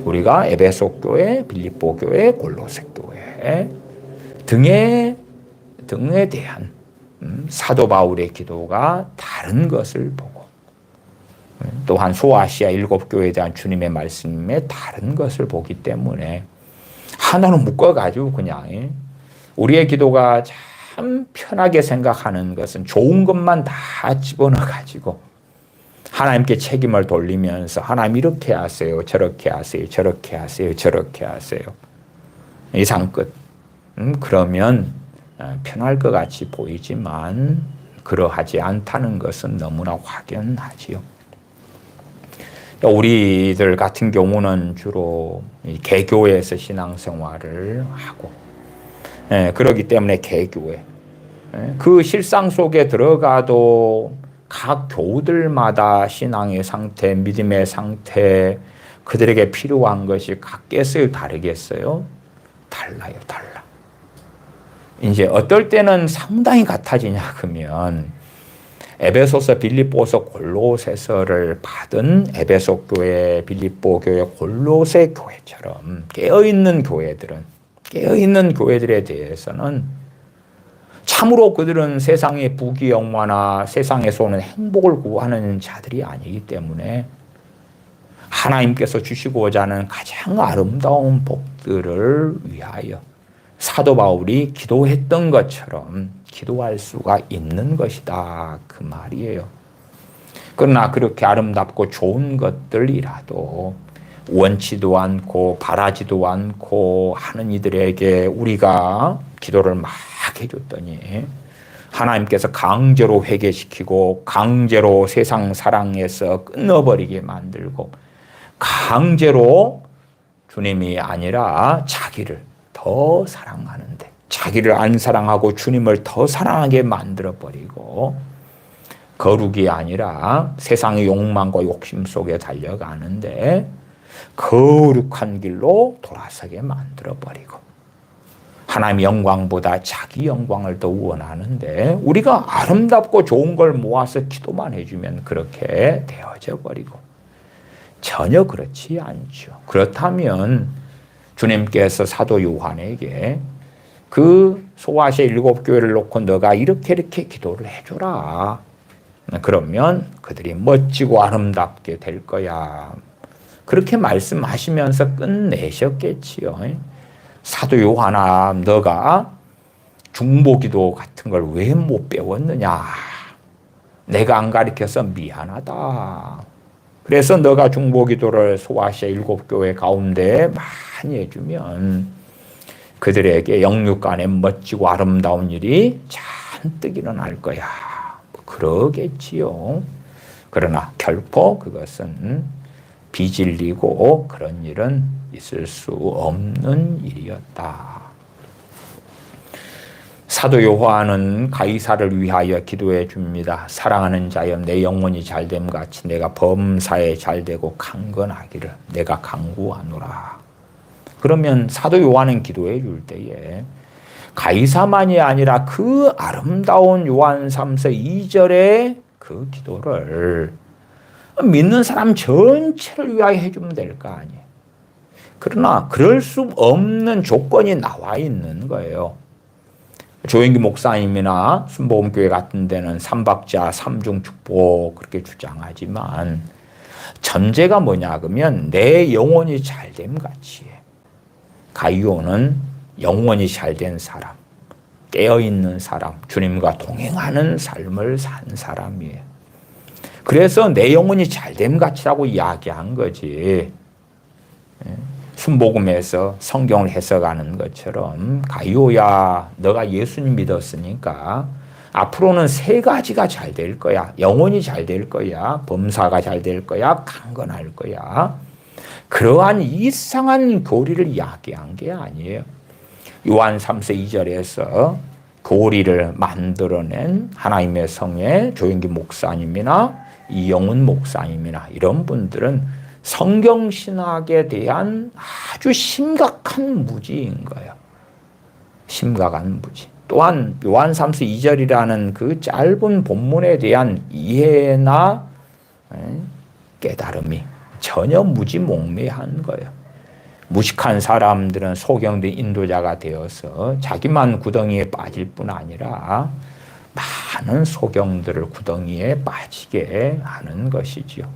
우리가 에베소 교회, 빌립보 교회, 골로새 교회 등에 대한 사도 바울의 기도가 다른 것을 보고 또한 소아시아 7교회에 대한 주님의 말씀에 다른 것을 보기 때문에 하나로 묶어가지고 그냥 우리의 기도가 참 편하게 생각하는 것은 좋은 것만 다 집어넣어가지고 하나님께 책임을 돌리면서 하나님 이렇게 하세요, 저렇게 하세요, 저렇게 하세요, 저렇게 하세요. 이상 끝. 그러면 편할 것 같이 보이지만 그러하지 않다는 것은 너무나 확연하지요. 우리들 같은 경우는 주로 개교에서 신앙생활을 하고 그러기 때문에 개교회 그 실상 속에 들어가도 각 교우들마다 신앙의 상태, 믿음의 상태 그들에게 필요한 것이 같겠어요? 다르겠어요? 달라요. 달라. 이제 어떨 때는 상당히 같아지냐 그러면 에베소서, 빌립보서, 골로새서를 받은 에베소 교회, 빌립보 교회, 골로새 교회처럼 깨어있는 교회들에 대해서는 참으로 그들은 세상의 부귀영화나 세상에서 오는 행복을 구하는 자들이 아니기 때문에 하나님께서 주시고자 하는 가장 아름다운 복들을 위하여 사도 바울이 기도했던 것처럼 기도할 수가 있는 것이다 그 말이에요. 그러나 그렇게 아름답고 좋은 것들이라도 원치도 않고 바라지도 않고 하는 이들에게 우리가 기도를 막 해줬더니 하나님께서 강제로 회개시키고 강제로 세상 사랑에서 끊어버리게 만들고 강제로 주님이 아니라 자기를 더 사랑하는데 자기를 안 사랑하고 주님을 더 사랑하게 만들어버리고 거룩이 아니라 세상의 욕망과 욕심 속에 달려가는데 거룩한 길로 돌아서게 만들어버리고 하나님의 영광보다 자기 영광을 더 원하는데 우리가 아름답고 좋은 걸 모아서 기도만 해주면 그렇게 되어져 버리고 전혀 그렇지 않죠. 그렇다면 주님께서 사도 요한에게 그 소아시아 7교회를 놓고 너가 이렇게 기도를 해줘라. 그러면 그들이 멋지고 아름답게 될 거야. 그렇게 말씀하시면서 끝내셨겠지요. 사도 요한아, 너가 중보기도 같은 걸 왜 못 배웠느냐? 내가 안 가르쳐서 미안하다. 그래서 너가 중보기도를 소아시아 7교회 가운데 많이 해주면 그들에게 영육간에 멋지고 아름다운 일이 잔뜩 일어날 거야. 그러겠지요. 그러나 결코 그것은 비질리고 그런 일은 있을 수 없는 일이었다. 사도 요한은 가이사를 위하여 기도해 줍니다. 사랑하는 자여 내 영혼이 잘됨 같이 내가 범사에 잘되고 강건하기를 내가 간구하노라. 그러면 사도 요한은 기도해 줄 때에 가이사만이 아니라 그 아름다운 요한 3서 2절의 그 기도를 믿는 사람 전체를 위하여 해주면 될 거 아니에요. 그러나 그럴 수 없는 조건이 나와 있는 거예요. 조영기 목사님이나 순복음교회 같은 데는 삼박자 삼중축복 그렇게 주장하지만 전제가 뭐냐 그러면 내 영혼이 잘됨 같이 가이오는 영혼이 잘된 사람, 깨어있는 사람, 주님과 동행하는 삶을 산 사람이에요. 그래서 내 영혼이 잘됨 같이라고 이야기한 거지. 순복음에서 성경을 해석하는 것처럼 가이오야 너가 예수님 믿었으니까 앞으로는 3가지가 잘 될 거야. 영혼이 잘 될 거야. 범사가 잘 될 거야. 강건할 거야. 그러한 이상한 교리를 이야기한 게 아니에요. 요한 3서 2절에서 교리를 만들어낸 하나님의 성의 조영기 목사님이나 이영훈 목사님이나 이런 분들은 성경신학에 대한 아주 심각한 무지인 거예요. 심각한 무지. 또한 요한 3서 2절이라는 그 짧은 본문에 대한 이해나 깨달음이 전혀 무지몽매한 거예요. 무식한 사람들은 소경된 인도자가 되어서 자기만 구덩이에 빠질 뿐 아니라 많은 소경들을 구덩이에 빠지게 하는 것이지요.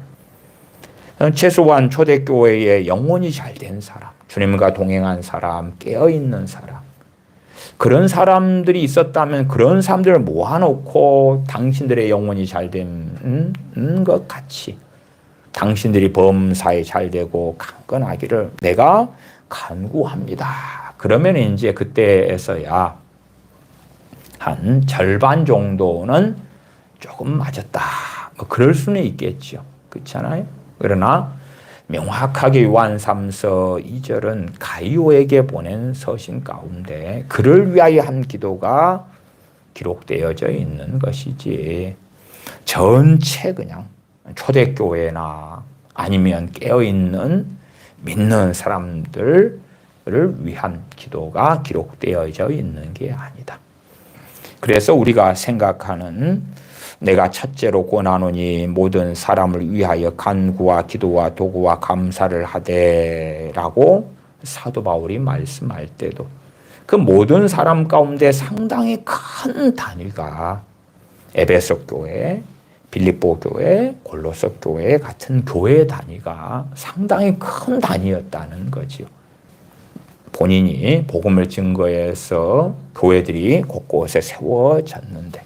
최소한 초대교회에 영혼이 잘된 사람, 주님과 동행한 사람, 깨어있는 사람, 그런 사람들이 있었다면 그런 사람들을 모아놓고 당신들의 영혼이 잘된 것 같이 당신들이 범사에 잘되고 강건하기를 내가 간구합니다. 그러면 이제 그때에서야 한 절반 정도는 조금 맞았다. 뭐 그럴 수는 있겠죠. 그렇잖아요. 그러나 명확하게 요한 3서 2절은 가이오에게 보낸 서신 가운데 그를 위하여 한 기도가 기록되어져 있는 것이지 전체 그냥 초대교회나 아니면 깨어있는 믿는 사람들을 위한 기도가 기록되어져 있는 게 아니다. 그래서 우리가 생각하는 내가 첫째로 권하노니 모든 사람을 위하여 간구와 기도와 도구와 감사를 하되라고 사도 바울이 말씀할 때도 그 모든 사람 가운데 상당히 큰 단위가 에베소 교회, 빌립보 교회, 골로새 교회 같은 교회 단위가 상당히 큰 단위였다는 거지요. 본인이 복음을 증거해서 교회들이 곳곳에 세워졌는데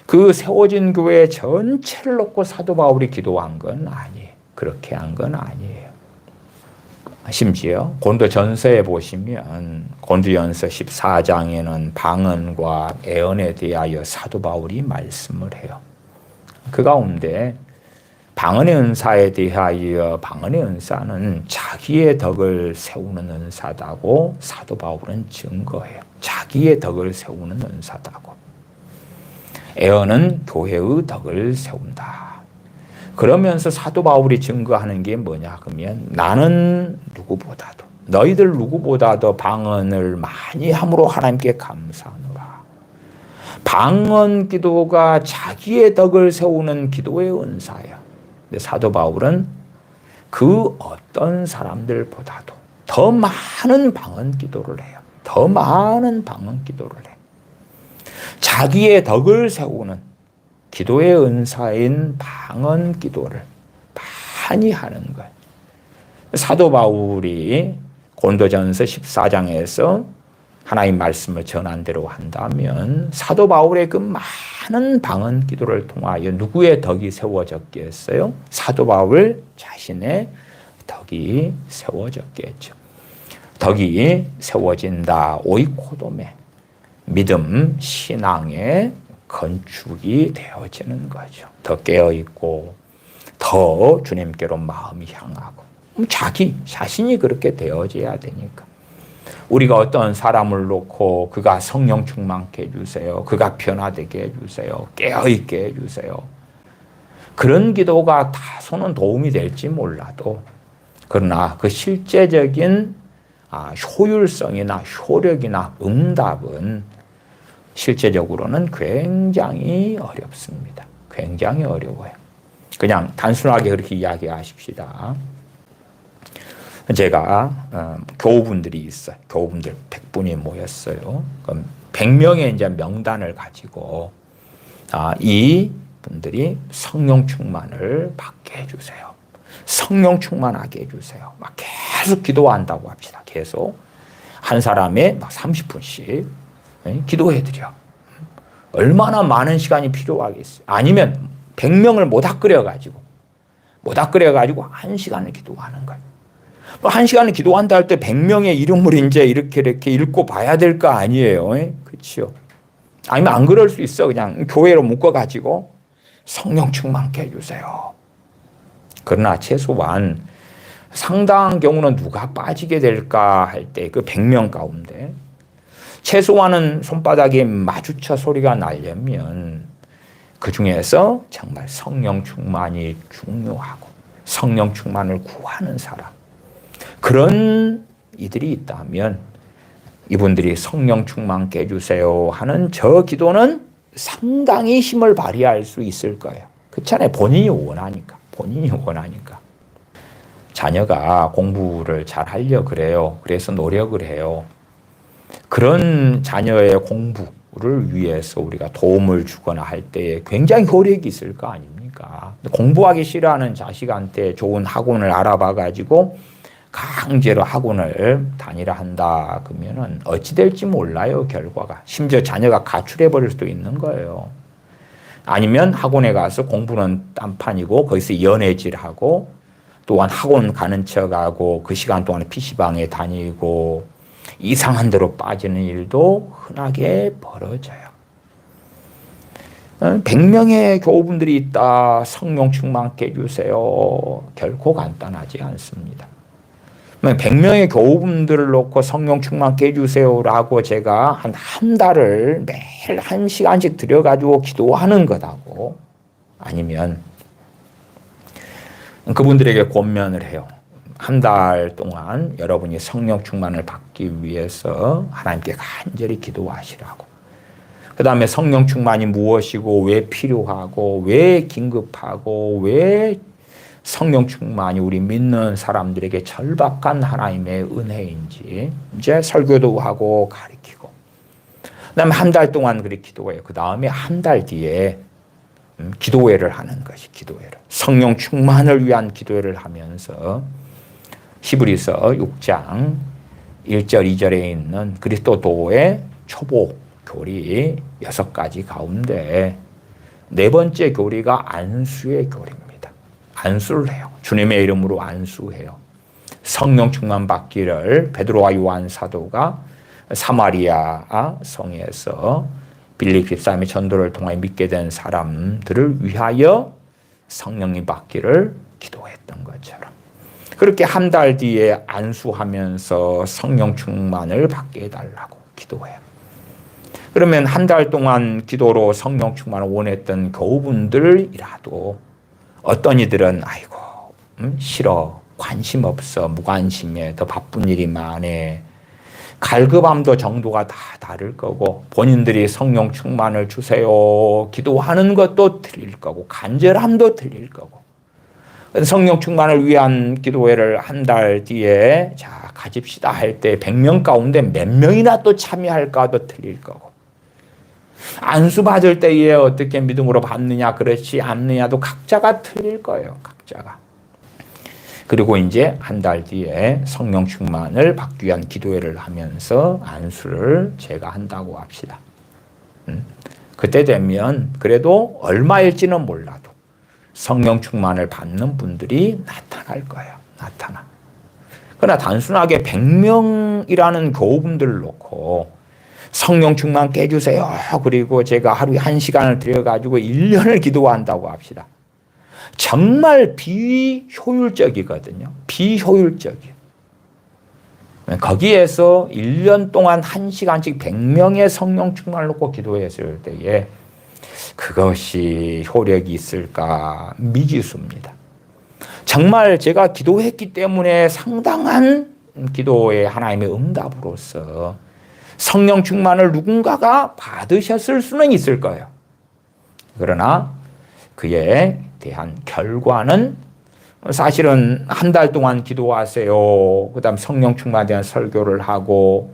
그 세워진 교회 전체를 놓고 사도 바울이 기도한 건 아니에요. 그렇게 한 건 아니에요. 심지어 고린도전서에 보시면 고린도전서 14장에는 방언과 애언에 대하여 사도 바울이 말씀을 해요. 그 가운데 방언의 은사에 대하여 방언의 은사는 자기의 덕을 세우는 은사다고 사도 바울은 증거해요. 자기의 덕을 세우는 은사다고. 애언은 교회의 덕을 세운다. 그러면서 사도 바울이 증거하는 게 뭐냐 그러면 나는 누구보다도 너희들 누구보다도 방언을 많이 함으로 하나님께 감사하노라. 방언 기도가 자기의 덕을 세우는 기도의 은사야. 근데 사도 바울은 그 어떤 사람들보다도 더 많은 방언 기도를 해요. 더 많은 방언 기도를 해요. 자기의 덕을 세우는 기도의 은사인 방언 기도를 많이 하는 거예요. 사도 바울이 고린도전서 14장에서 하나님 말씀을 전한 대로 한다면 사도 바울의 그 많은 방언 기도를 통하여 누구의 덕이 세워졌겠어요? 사도 바울 자신의 덕이 세워졌겠죠. 덕이 세워진다. 오이코도메. 믿음, 신앙의 건축이 되어지는 거죠. 더 깨어있고 더 주님께로 마음이 향하고 자신이 그렇게 되어져야 되니까 우리가 어떤 사람을 놓고 그가 성령 충만케 해주세요. 그가 변화되게 해주세요. 깨어있게 해주세요. 그런 기도가 다소는 도움이 될지 몰라도 그러나 그 실제적인 효율성이나 효력이나 응답은 실제적으로는 굉장히 어렵습니다. 굉장히 어려워요. 그냥 단순하게 그렇게 이야기하십시다. 제가 교우분들이 있어요. 교우분들 100분이 모였어요. 그럼 100명의 이제 명단을 가지고 이 분들이 성령 충만을 받게 해주세요. 성령 충만하게 해주세요. 막 계속 기도한다고 합시다. 계속 한 사람에 막 30분씩 기도해드려. 얼마나 많은 시간이 필요하겠어요. 아니면 100명을 모다 끓여가지고 1시간을 기도하는 거예요. 1시간을 기도한다 할 때 100명의 이름을 이제 이렇게 읽고 봐야 될 거 아니에요. 그렇죠? 아니면 안 그럴 수 있어. 그냥 교회로 묶어가지고 성령 충만케 해주세요. 그러나 최소한 상당한 경우는 누가 빠지게 될까 할 때 그 100명 가운데 최소한은 손바닥에 마주쳐 소리가 나려면 그 중에서 정말 성령 충만이 중요하고 성령 충만을 구하는 사람. 그런 이들이 있다면 이분들이 성령 충만 깨주세요 하는 저 기도는 상당히 힘을 발휘할 수 있을 거예요. 그렇잖아요. 본인이 원하니까. 자녀가 공부를 잘 하려고 그래요. 그래서 노력을 해요. 그런 자녀의 공부를 위해서 우리가 도움을 주거나 할 때에 굉장히 효력이 있을 거 아닙니까? 공부하기 싫어하는 자식한테 좋은 학원을 알아봐 가지고 강제로 학원을 다니라 한다 그러면은 어찌 될지 몰라요, 결과가. 심지어 자녀가 가출해 버릴 수도 있는 거예요. 아니면 학원에 가서 공부는 딴판이고 거기서 연애질하고 또한 학원 가는 척하고 그 시간 동안에 PC방에 다니고 이상한 데로 빠지는 일도 흔하게 벌어져요. 100명의 교우분들이 있다. 성령 충만케 해주세요. 결코 간단하지 않습니다. 100명의 교우분들을 놓고 성령 충만케 해주세요라고 제가 한 달을 매일 1시간씩 들여가지고 기도하는 것하고 아니면 그분들에게 권면을 해요. 한 달 동안 여러분이 성령 충만을 받기 위해서 하나님께 간절히 기도하시라고. 그 다음에 성령 충만이 무엇이고 왜 필요하고 왜 긴급하고 왜 성령 충만이 우리 믿는 사람들에게 절박한 하나님의 은혜인지 이제 설교도 하고 가르치고 그 다음에 한 달 동안 그렇게 기도해요. 그 다음에 한 달 뒤에 기도회를 하는 것이 기도회를. 성령 충만을 위한 기도회를 하면서 히브리서 6장 1절 2절에 있는 그리스도도의 초보 교리 6가지 가운데 네 번째 교리가 안수의 교리입니다. 안수를 해요. 주님의 이름으로 안수해요. 성령 충만 받기를 베드로와 요한 사도가 사마리아 성에서 빌립 13의 전도를 통해 믿게 된 사람들을 위하여 성령이 받기를 기도했던 것처럼 그렇게 한 달 뒤에 안수하면서 성령 충만을 받게 해달라고 기도해요. 그러면 한 달 동안 기도로 성령 충만을 원했던 교우분들이라도 어떤 이들은 아이고 싫어 관심 없어 무관심해 더 바쁜 일이 많네 갈급함도 정도가 다 다를 거고 본인들이 성령 충만을 주세요 기도하는 것도 틀릴 거고 간절함도 틀릴 거고 성령 충만을 위한 기도회를 한 달 뒤에 자 가집시다 할 때 100명 가운데 몇 명이나 또 참여할까도 틀릴 거고 안수 받을 때에 어떻게 믿음으로 받느냐 그렇지 않느냐도 각자가 틀릴 거예요. 각자가. 그리고 이제 한 달 뒤에 성령 충만을 받기 위한 기도회를 하면서 안수를 제가 한다고 합시다. 그때 되면 그래도 얼마일지는 몰라도 성령 충만을 받는 분들이 나타날 거예요. 나타나. 그러나 단순하게 100명이라는 교우분들을 놓고 성령 충만 깨주세요. 그리고 제가 하루에 1시간을 들여가지고 1년을 기도한다고 합시다. 정말 비효율적이거든요. 비효율적이에요. 거기에서 1년 동안 1시간씩 100명의 성령 충만을 놓고 기도했을 때에 그것이 효력이 있을까 미지수입니다. 정말 제가 기도했기 때문에 상당한 기도의 하나님의 응답으로서 성령 충만을 누군가가 받으셨을 수는 있을 거예요. 그러나 그에 대한 결과는 사실은 한 달 동안 기도하세요. 그 다음 성령 충만에 대한 설교를 하고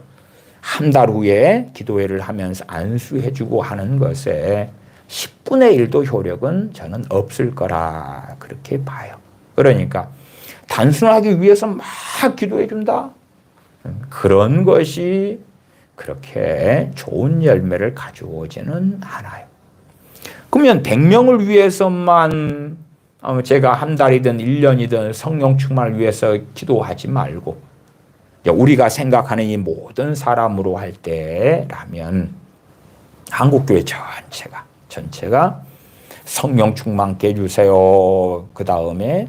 한 달 후에 기도회를 하면서 안수해주고 하는 것에 10분의 1도 효력은 저는 없을 거라 그렇게 봐요. 그러니까 단순하기 위해서 막 기도해준다? 그런 것이 그렇게 좋은 열매를 가져오지는 않아요. 그러면 100명을 위해서만 제가 한 달이든 1년이든 성령 충만을 위해서 기도하지 말고 우리가 생각하는 이 모든 사람으로 할 때라면 한국교회 전체가 성령 충만케 해주세요. 그 다음에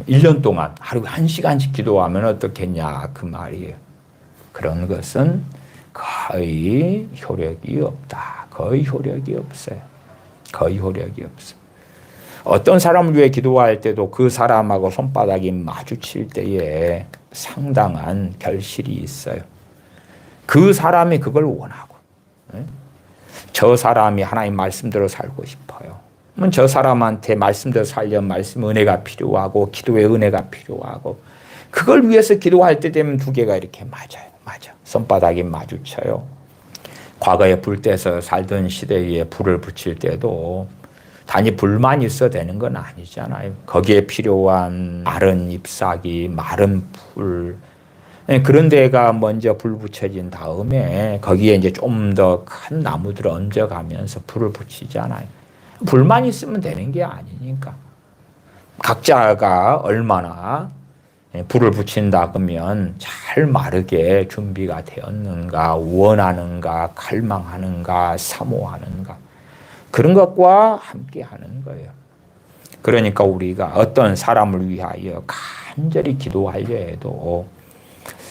1년 동안 하루에 1시간씩 기도하면 어떻겠냐 그 말이에요. 그런 것은 거의 효력이 없다. 거의 효력이 없어요. 거의 효력이 없어요. 어떤 사람을 위해 기도할 때도 그 사람하고 손바닥이 마주칠 때에 상당한 결실이 있어요. 그 사람이 그걸 원하고, 저 사람이 하나님 말씀대로 살고 싶어요. 그러면 저 사람한테 말씀대로 살려면 말씀 은혜가 필요하고 기도의 은혜가 필요하고, 그걸 위해서 기도할 때 되면 두 개가 이렇게 맞아요. 맞아. 손바닥이 마주쳐요. 과거에 불 떼서 살던 시대에 불을 붙일 때도 단지 불만 있어 되는 건 아니잖아요. 거기에 필요한 마른 잎사귀, 마른 불, 그런 데가 먼저 불 붙여진 다음에 거기에 이제 좀 더 큰 나무들을 얹어가면서 불을 붙이잖아요. 불만 있으면 되는 게 아니니까. 각자가 얼마나 불을 붙인다 그러면 잘 마르게 준비가 되었는가, 원하는가, 갈망하는가, 사모하는가, 그런 것과 함께 하는 거예요. 그러니까 우리가 어떤 사람을 위하여 간절히 기도하려 해도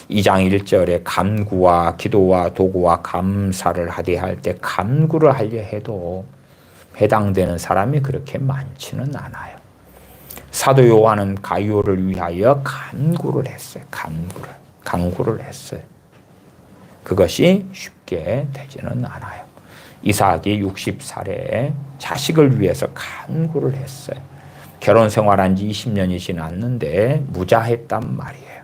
2장 1절에 간구와 기도와 도구와 감사를 하되 할 때 간구를 하려 해도 해당되는 사람이 그렇게 많지는 않아요. 사도 요한은 가룟을 위하여 간구를 했어요. 간구를 했어요. 그것이 쉽게 되지는 않아요. 이삭이 60살에 자식을 위해서 간구를 했어요. 결혼 생활한 지 20년이 지났는데 무자했단 말이에요.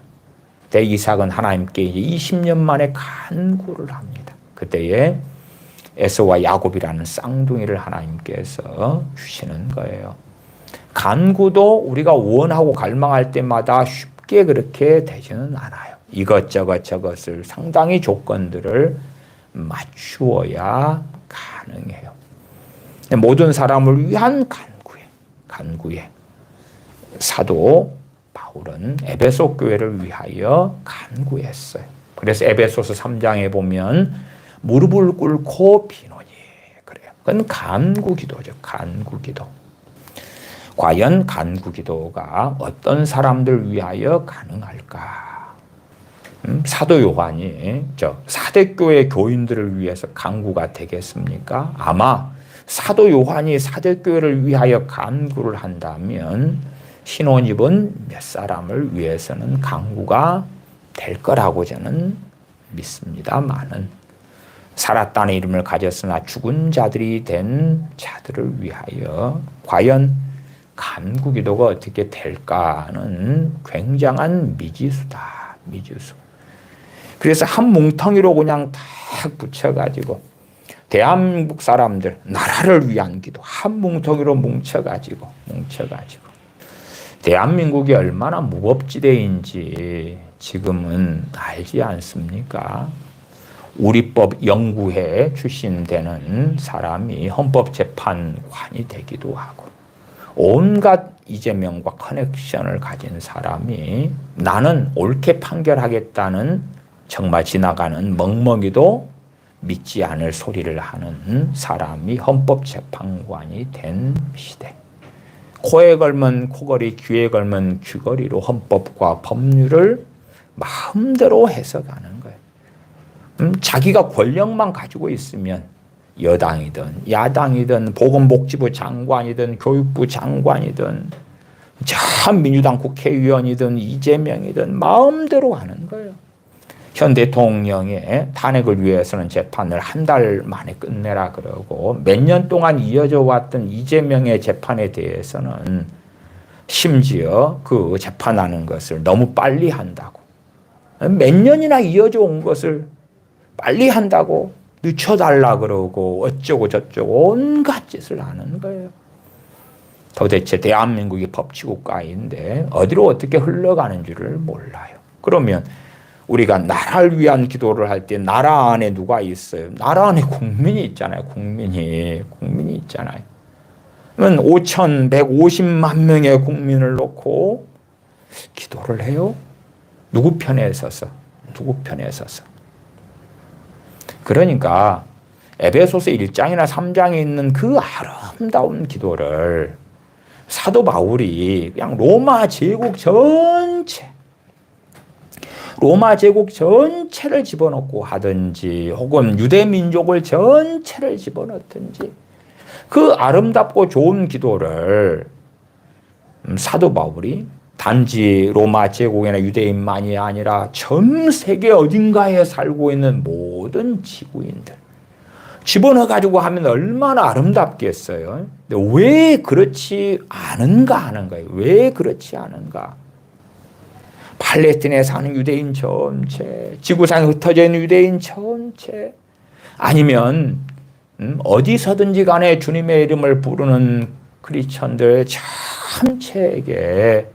그때 이삭은 하나님께 이제 20년 만에 간구를 합니다. 그때에 에서와 야곱이라는 쌍둥이를 하나님께서 주시는 거예요. 간구도 우리가 원하고 갈망할 때마다 쉽게 그렇게 되지는 않아요. 이것저것 저것을 상당히 조건들을 맞추어야 가능해요. 모든 사람을 위한 간구에 사도 바울은 에베소 교회를 위하여 간구했어요. 그래서 에베소서 3장에 보면 무릎을 꿇고 비노니 그래요. 그건 간구 기도죠. 간구 기도. 과연 간구 기도가 어떤 사람들 위하여 가능할까? 사도 요한이 사대교회 교인들을 위해서 간구가 되겠습니까? 아마 사도 요한이 사대교회를 위하여 간구를 한다면 신혼집은 몇 사람을 위해서는 간구가 될 거라고 저는 믿습니다만은, 살았다는 이름을 가졌으나 죽은 자들이 된 자들을 위하여 과연 간구 기도가 어떻게 될까는 굉장한 미지수다. 미지수. 그래서 한 뭉텅이로 그냥 탁 붙여가지고 대한민국 사람들 나라를 위한 기도 한 뭉텅이로 뭉쳐가지고 대한민국이 얼마나 무법지대인지 지금은 알지 않습니까? 우리법 연구회 출신되는 사람이 헌법재판관이 되기도 하고 온갖 이재명과 커넥션을 가진 사람이 나는 옳게 판결하겠다는 정말 지나가는 멍멍이도 믿지 않을 소리를 하는 사람이 헌법재판관이 된 시대. 코에 걸면 코걸이, 귀에 걸면 귀걸이로 헌법과 법률을 마음대로 해석하는 거예요. 자기가 권력만 가지고 있으면 여당이든 야당이든 보건복지부 장관이든 교육부 장관이든 참 민주당 국회의원이든 이재명이든 마음대로 하는 거예요. 현 대통령의 탄핵을 위해서는 재판을 한 달 만에 끝내라 그러고 몇 년 동안 이어져 왔던 이재명의 재판에 대해서는 심지어 그 재판하는 것을 너무 빨리 한다고, 몇 년이나 이어져 온 것을 빨리 한다고 늦춰달라 그러고 어쩌고 저쩌고 온갖 짓을 하는 거예요. 도대체 대한민국이 법치국가인데 어디로 어떻게 흘러가는 줄을 몰라요. 그러면 우리가 나라를 위한 기도를 할 때 나라 안에 누가 있어요? 나라 안에 국민이 있잖아요. 국민이 있잖아요. 그러면 5,150만 명의 국민을 놓고 기도를 해요. 누구 편에 서서? 그러니까 에베소서 1장이나 3장에 있는 그 아름다운 기도를 사도 바울이 그냥 로마 제국 전체를 집어넣고 하든지 혹은 유대 민족을 전체를 집어넣든지 그 아름답고 좋은 기도를 사도 바울이 단지 로마 제국이나 유대인만이 아니라 전 세계 어딘가에 살고 있는 모든 지구인들 집어넣어 가지고 하면 얼마나 아름답겠어요. 근데 왜 그렇지 않은가 하는 거예요. 왜 그렇지 않은가? 팔레스틴에 사는 유대인 전체, 지구상에 흩어져 있는 유대인 전체, 아니면 어디서든지 간에 주님의 이름을 부르는 크리스천들 전체에게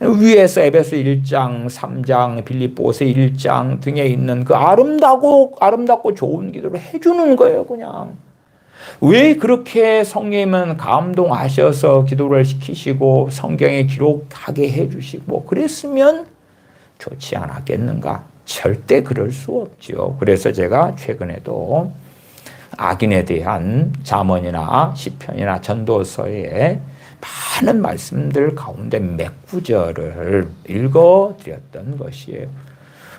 위에서 에베소 1장, 3장, 빌립보서 1장 등에 있는 그 아름답고 좋은 기도를 해주는 거예요, 그냥. 왜 그렇게 성령님은 감동하셔서 기도를 시키시고 성경에 기록하게 해주시고 그랬으면 좋지 않았겠는가? 절대 그럴 수 없죠. 그래서 제가 최근에도 악인에 대한 잠언이나 시편이나 전도서에 많은 말씀들 가운데 몇 구절을 읽어드렸던 것이에요.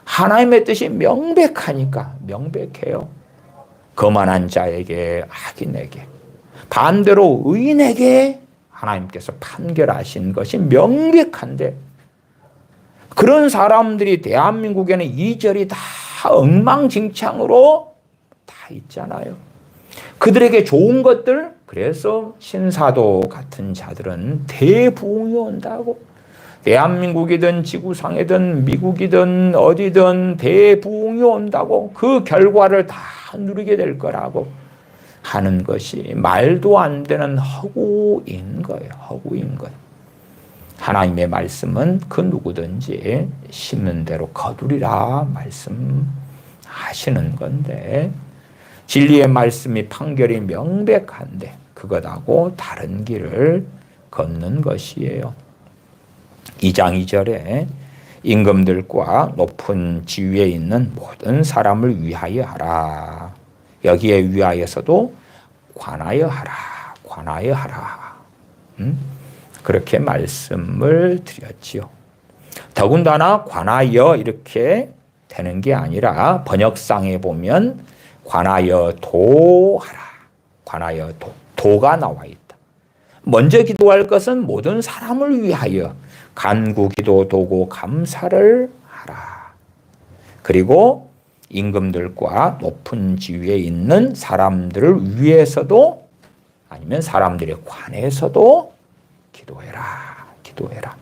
하나님의 뜻이 명백하니까 명백해요. 거만한 자에게 악인에게 반대로 의인에게 하나님께서 판결하신 것이 명백한데 그런 사람들이 대한민국에는 이절이 다 엉망진창으로 다 있잖아요. 그들에게 좋은 것들, 그래서 신사도 같은 자들은 대부흥이 온다고. 대한민국이든 지구상이든 미국이든 어디든 대부흥이 온다고. 그 결과를 다 누리게 될 거라고 하는 것이 말도 안 되는 허구인 거예요. 허구인 거예요. 하나님의 말씀은 그 누구든지 심는 대로 거두리라 말씀하시는 건데 진리의 말씀이 판결이 명백한데 그것하고 다른 길을 걷는 것이에요. 2장 2절에 임금들과 높은 지위에 있는 모든 사람을 위하여 하라. 여기에 위하여서도 관하여 하라. 관하여 하라. 그렇게 말씀을 드렸지요. 더군다나 관하여 이렇게 되는 게 아니라 번역상에 보면 관하여 도하라. 관하여 도가 나와 있다. 먼저 기도할 것은 모든 사람을 위하여 간구기도 도고 감사를 하라. 그리고 임금들과 높은 지위에 있는 사람들을 위해서도 아니면 사람들에 관해서도 기도해라. 기도해라.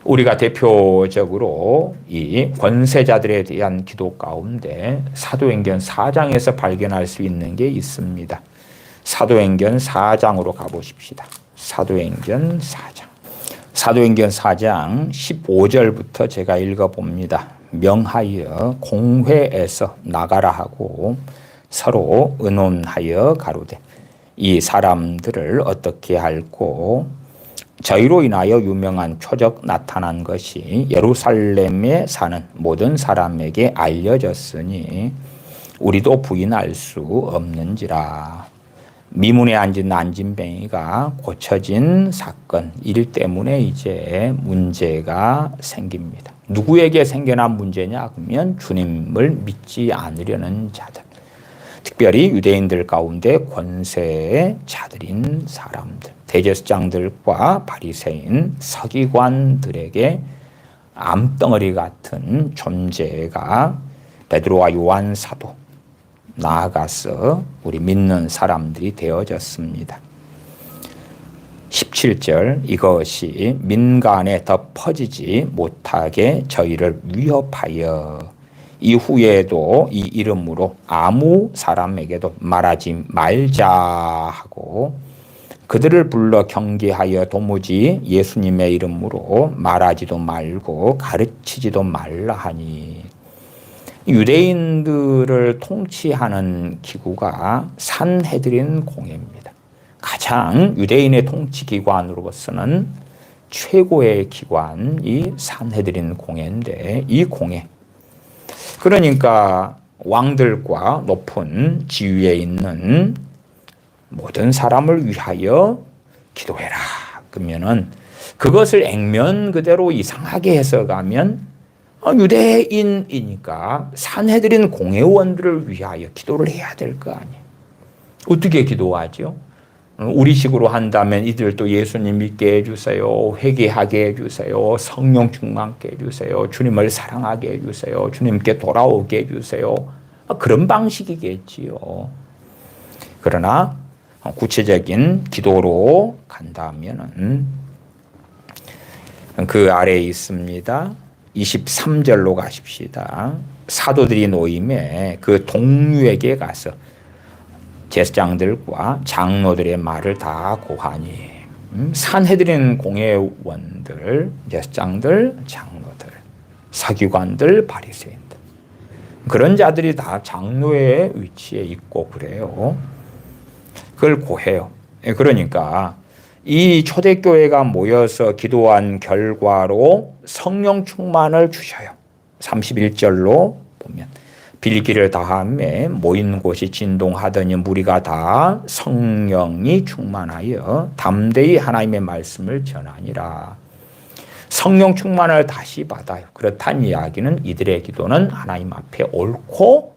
우리가 대표적으로 이 권세자들에 대한 기도 가운데 사도행전 4장에서 발견할 수 있는 게 있습니다. 사도행전 4장으로 가보십시다. 사도행전 4장. 사도행전 4장 15절부터 제가 읽어봅니다. 명하여 공회에서 나가라 하고 서로 의논하여 가로되 이 사람들을 어떻게 할꼬 저희로 인하여 유명한 표적 나타난 것이 예루살렘에 사는 모든 사람에게 알려졌으니 우리도 부인할 수 없는지라. 미문에 앉은 난진뱅이가 고쳐진 사건, 일 때문에 이제 문제가 생깁니다. 누구에게 생겨난 문제냐 그러면 주님을 믿지 않으려는 자들, 특별히 유대인들 가운데 권세의 자들인 사람들, 대제사장들과 바리새인, 서기관들에게 암덩어리 같은 존재가 베드로와 요한 사도 나아가서 우리 믿는 사람들이 되어졌습니다. 17절 이것이 민간에 더 퍼지지 못하게 저희를 위협하여 이후에도 이 이름으로 아무 사람에게도 말하지 말자 하고 그들을 불러 경계하여 도무지 예수님의 이름으로 말하지도 말고 가르치지도 말라 하니 유대인들을 통치하는 기구가 산헤드린 공회입니다. 가장 유대인의 통치 기관으로서는 최고의 기관이 산헤드린 공회인데 이 공회 그러니까 왕들과 높은 지위에 있는 모든 사람을 위하여 기도해라. 그러면은 그것을 액면 그대로 이상하게 해석하면 유대인이니까 산헤드린 공회원들을 위하여 기도를 해야 될 거 아니에요. 어떻게 기도하죠? 우리식으로 한다면 이들도 예수님 믿게 해주세요. 회개하게 해주세요. 성령 충만케 해주세요. 주님을 사랑하게 해주세요. 주님께 돌아오게 해주세요. 그런 방식이겠지요. 그러나 구체적인 기도로 간다면은 그 아래에 있습니다. 23절로 가십시다. 사도들이 모임에 그 동류에게 가서 제사장들과 장로들의 말을 다 고하니 산헤드린 공회원들, 제사장들, 장로들, 서기관들, 바리새인들 그런 자들이 다 장로의 위치에 있고 그래요. 그걸 고해요. 그러니까 이 초대교회가 모여서 기도한 결과로 성령 충만을 주셔요. 31절로 보면 빌기를 다함에 모인 곳이 진동하더니 무리가 다 성령이 충만하여 담대히 하나님의 말씀을 전하니라. 성령 충만을 다시 받아요. 그렇다는 이야기는 이들의 기도는 하나님 앞에 옳고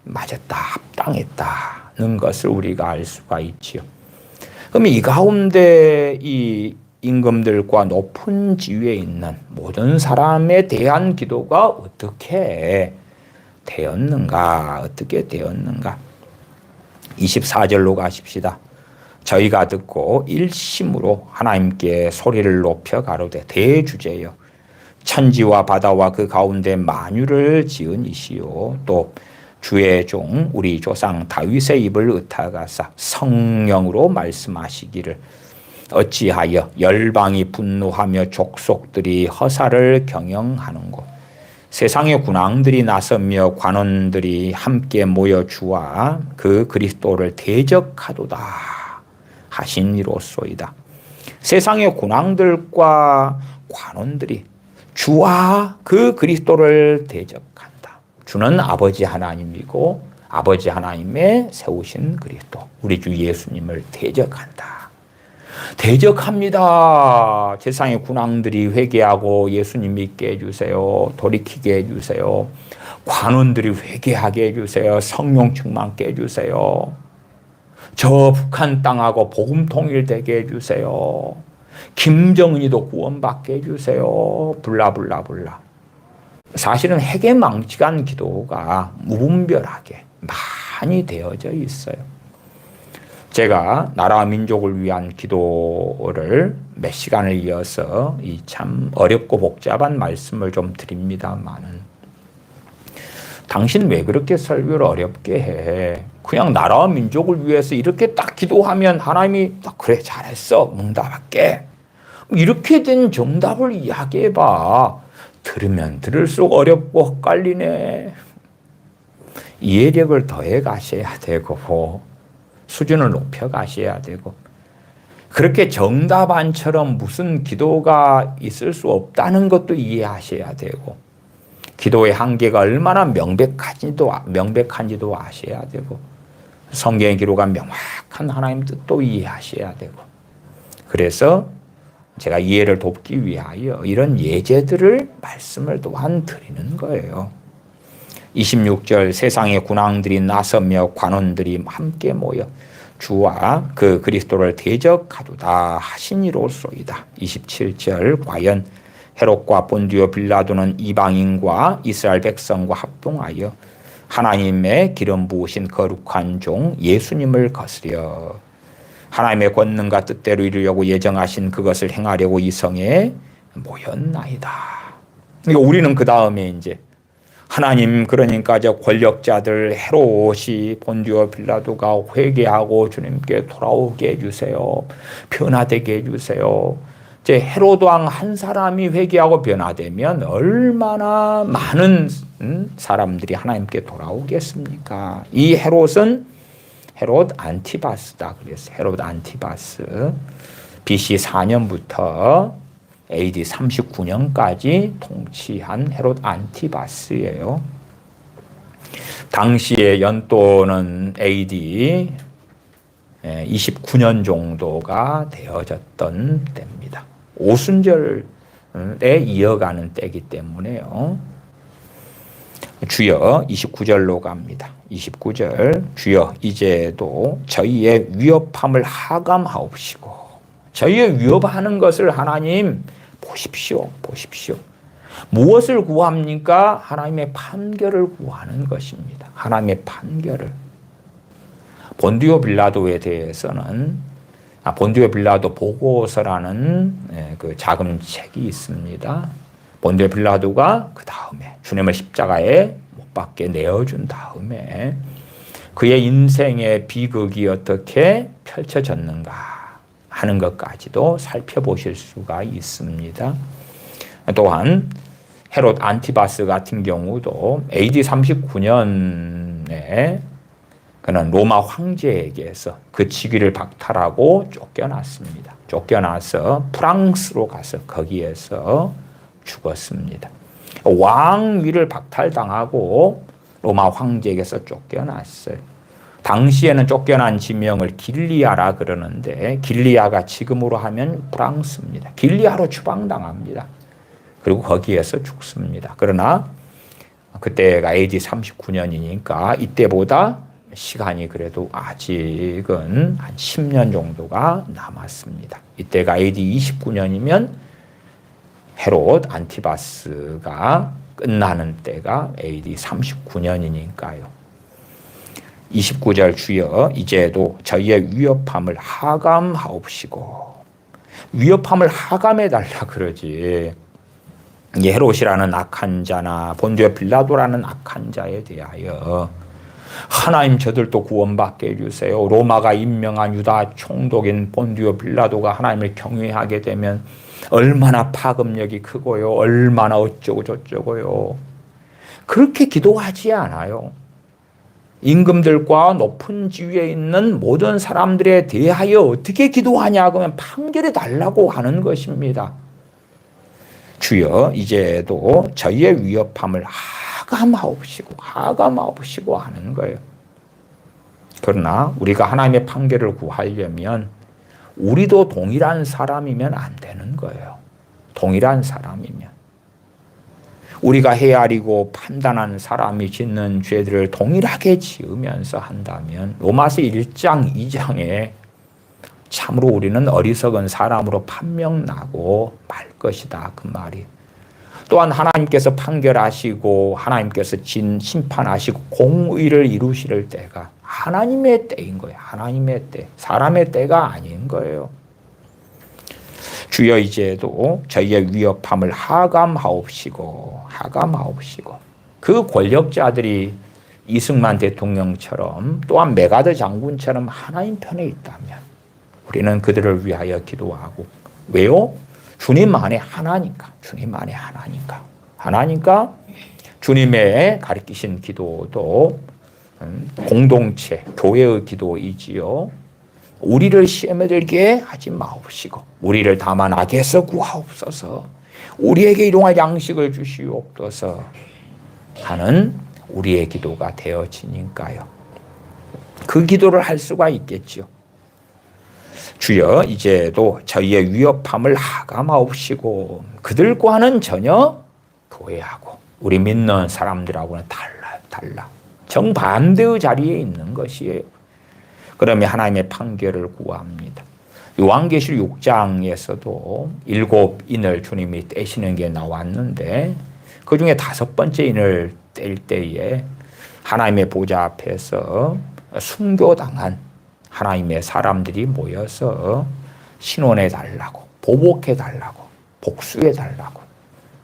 맞았다, 합당했다는 것을 우리가 알 수가 있지요. 그럼 이 가운데 이 임금들과 높은 지위에 있는 모든 사람에 대한 기도가 어떻게 되었는가? 24절로 가십시다. 저희가 듣고 일심으로 하나님께 소리를 높여 가로되 대주제여 천지와 바다와 그 가운데 만유를 지은 이시요 또 주의 종 우리 조상 다윗의 입을 의탁하사 성령으로 말씀하시기를 어찌하여 열방이 분노하며 족속들이 허사를 경영하는고 세상의 군왕들이 나서며 관원들이 함께 모여 주와 그 그리스도를 대적하도다 하신 이로소이다. 세상의 군왕들과 관원들이 주와 그 그리스도를 대적한다. 주는 아버지 하나님이고 아버지 하나님의 세우신 그리스도 우리 주 예수님을 대적한다. 대적합니다. 세상의 군왕들이 회개하고 예수님 믿게 해주세요. 돌이키게 해주세요. 관원들이 회개하게 해주세요. 성령 충만케 해주세요. 저 북한 땅하고 복음 통일되게 해주세요. 김정은이도 구원받게 해주세요. 블라블라블라. 사실은 해괴망측한 기도가 무분별하게 많이 되어져 있어요. 제가 나라와 민족을 위한 기도를 몇 시간을 이어서 이 참 어렵고 복잡한 말씀을 좀 드립니다만은 당신 왜 그렇게 설교를 어렵게 해? 그냥 나라와 민족을 위해서 이렇게 딱 기도하면 하나님이 그래 잘했어 응답할게 이렇게 된 정답을 이야기해봐. 들으면 들을수록 어렵고 헷갈리네. 이해력을 더해 가셔야 되고 수준을 높여 가셔야 되고 그렇게 정답안처럼 무슨 기도가 있을 수 없다는 것도 이해하셔야 되고 기도의 한계가 얼마나 명백한지도 아셔야 되고 성경의 기록가 명확한 하나님 뜻도 이해하셔야 되고 그래서 제가 이해를 돕기 위하여 이런 예제들을 말씀을 또한 드리는 거예요. 26절 세상의 군왕들이 나서며 관원들이 함께 모여 주와 그 그리스도를 대적하도다 하시니로소이다. 27절 과연 헤롯과 본디오 빌라도는 이방인과 이스라엘 백성과 합동하여 하나님의 기름 부으신 거룩한 종 예수님을 거스려 하나님의 권능과 뜻대로 이루려고 예정하신 그것을 행하려고 이 성에 모였나이다. 그러니까 우리는 그 다음에 이제 하나님 그러니까 저 권력자들 헤롯이 본디오 빌라도가 회개하고 주님께 돌아오게 해주세요. 변화되게 해주세요. 이제 헤롯 왕 한 사람이 회개하고 변화되면 얼마나 많은 사람들이 하나님께 돌아오겠습니까? 이 헤롯은 헤롯 안티바스다. 그래서 헤롯 안티바스 BC 4년부터 AD 39년까지 통치한 헤롯 안티바스예요. 당시의 연도는 AD 29년 정도가 되어졌던 때입니다. 오순절에 이어가는 때이기 때문에요. 주여 29절로 갑니다. 29절 주여 이제도 저희의 위협함을 하감하옵시고 저희의 위협하는 것을 하나님 보십시오. 보십시오. 무엇을 구합니까? 하나님의 판결을 구하는 것입니다. 하나님의 판결을. 본디오 빌라도에 대해서는 본디오 빌라도 보고서라는 그 작은 책이 있습니다. 본디오 빌라도가 그 다음에 주님을 십자가에 못 박게 내어준 다음에 그의 인생의 비극이 어떻게 펼쳐졌는가 하는 것까지도 살펴보실 수가 있습니다. 또한 헤롯 안티바스 같은 경우도 AD 39년에 그는 로마 황제에게서 그 직위를 박탈하고 쫓겨났습니다. 쫓겨나서 프랑스로 가서 거기에서 죽었습니다. 왕위를 박탈당하고 로마 황제에게서 쫓겨났어요. 당시에는 쫓겨난 지명을 길리아라 그러는데 길리아가 지금으로 하면 프랑스입니다. 길리아로 추방당합니다. 그리고 거기에서 죽습니다. 그러나 그때가 AD 39년이니까 이때보다 시간이 그래도 아직은 한 10년 정도가 남았습니다. 이때가 AD 29년이면 헤롯 안티바스가 끝나는 때가 AD 39년이니까요. 29절 주여 이제도 저희의 위협함을 하감하옵시고 위협함을 하감해달라 그러지. 헤롯이라는 악한 자나 본디오 빌라도라는 악한 자에 대하여 하나님 저들도 구원받게 해주세요. 로마가 임명한 유다 총독인 본디오 빌라도가 하나님을 경외하게 되면 얼마나 파급력이 크고요. 얼마나 어쩌고 저쩌고요. 그렇게 기도하지 않아요. 임금들과 높은 지위에 있는 모든 사람들에 대하여 어떻게 기도하냐 그러면 판결해 달라고 하는 것입니다. 주여 이제도 저희의 위협함을 하감하옵시고 하는 거예요. 그러나 우리가 하나님의 판결을 구하려면 우리도 동일한 사람이면 안 되는 거예요. 동일한 사람이면. 우리가 헤아리고 판단한 사람이 짓는 죄들을 동일하게 지으면서 한다면 로마서 1장 2장에 참으로 우리는 어리석은 사람으로 판명나고 말 것이다 그 말이. 또한 하나님께서 판결하시고 하나님께서 심판하시고 공의를 이루실 때가 하나님의 때인 거예요. 하나님의 때. 사람의 때가 아닌 거예요. 주여 이제도 저희의 위협함을 하감하옵시고 그 권력자들이 이승만 대통령처럼 또한 메가더 장군처럼 하나님 편에 있다면 우리는 그들을 위하여 기도하고 왜요? 주님 안에 하나니까. 하나니까 주님의 가르치신 기도도 공동체, 교회의 기도이지요. 우리를 시험에 들게 하지 마옵시고 우리를 다만 악에서 구하옵소서. 우리에게 일용할 양식을 주시옵소서 하는 우리의 기도가 되어지니까요. 그 기도를 할 수가 있겠죠. 주여 이제도 저희의 위협함을 하감하옵시고 그들과는 전혀 도외하고 우리 믿는 사람들하고는 달라. 정반대의 자리에 있는 것이에요. 그러면 하나님의 판결을 구합니다. 요한계시록 6장에서도 7인을 주님이 떼시는 게 나왔는데 그중에 5번째 인을 뗄 때에 하나님의 보좌 앞에서 순교당한 하나님의 사람들이 모여서 신원해달라고, 보복해달라고, 복수해달라고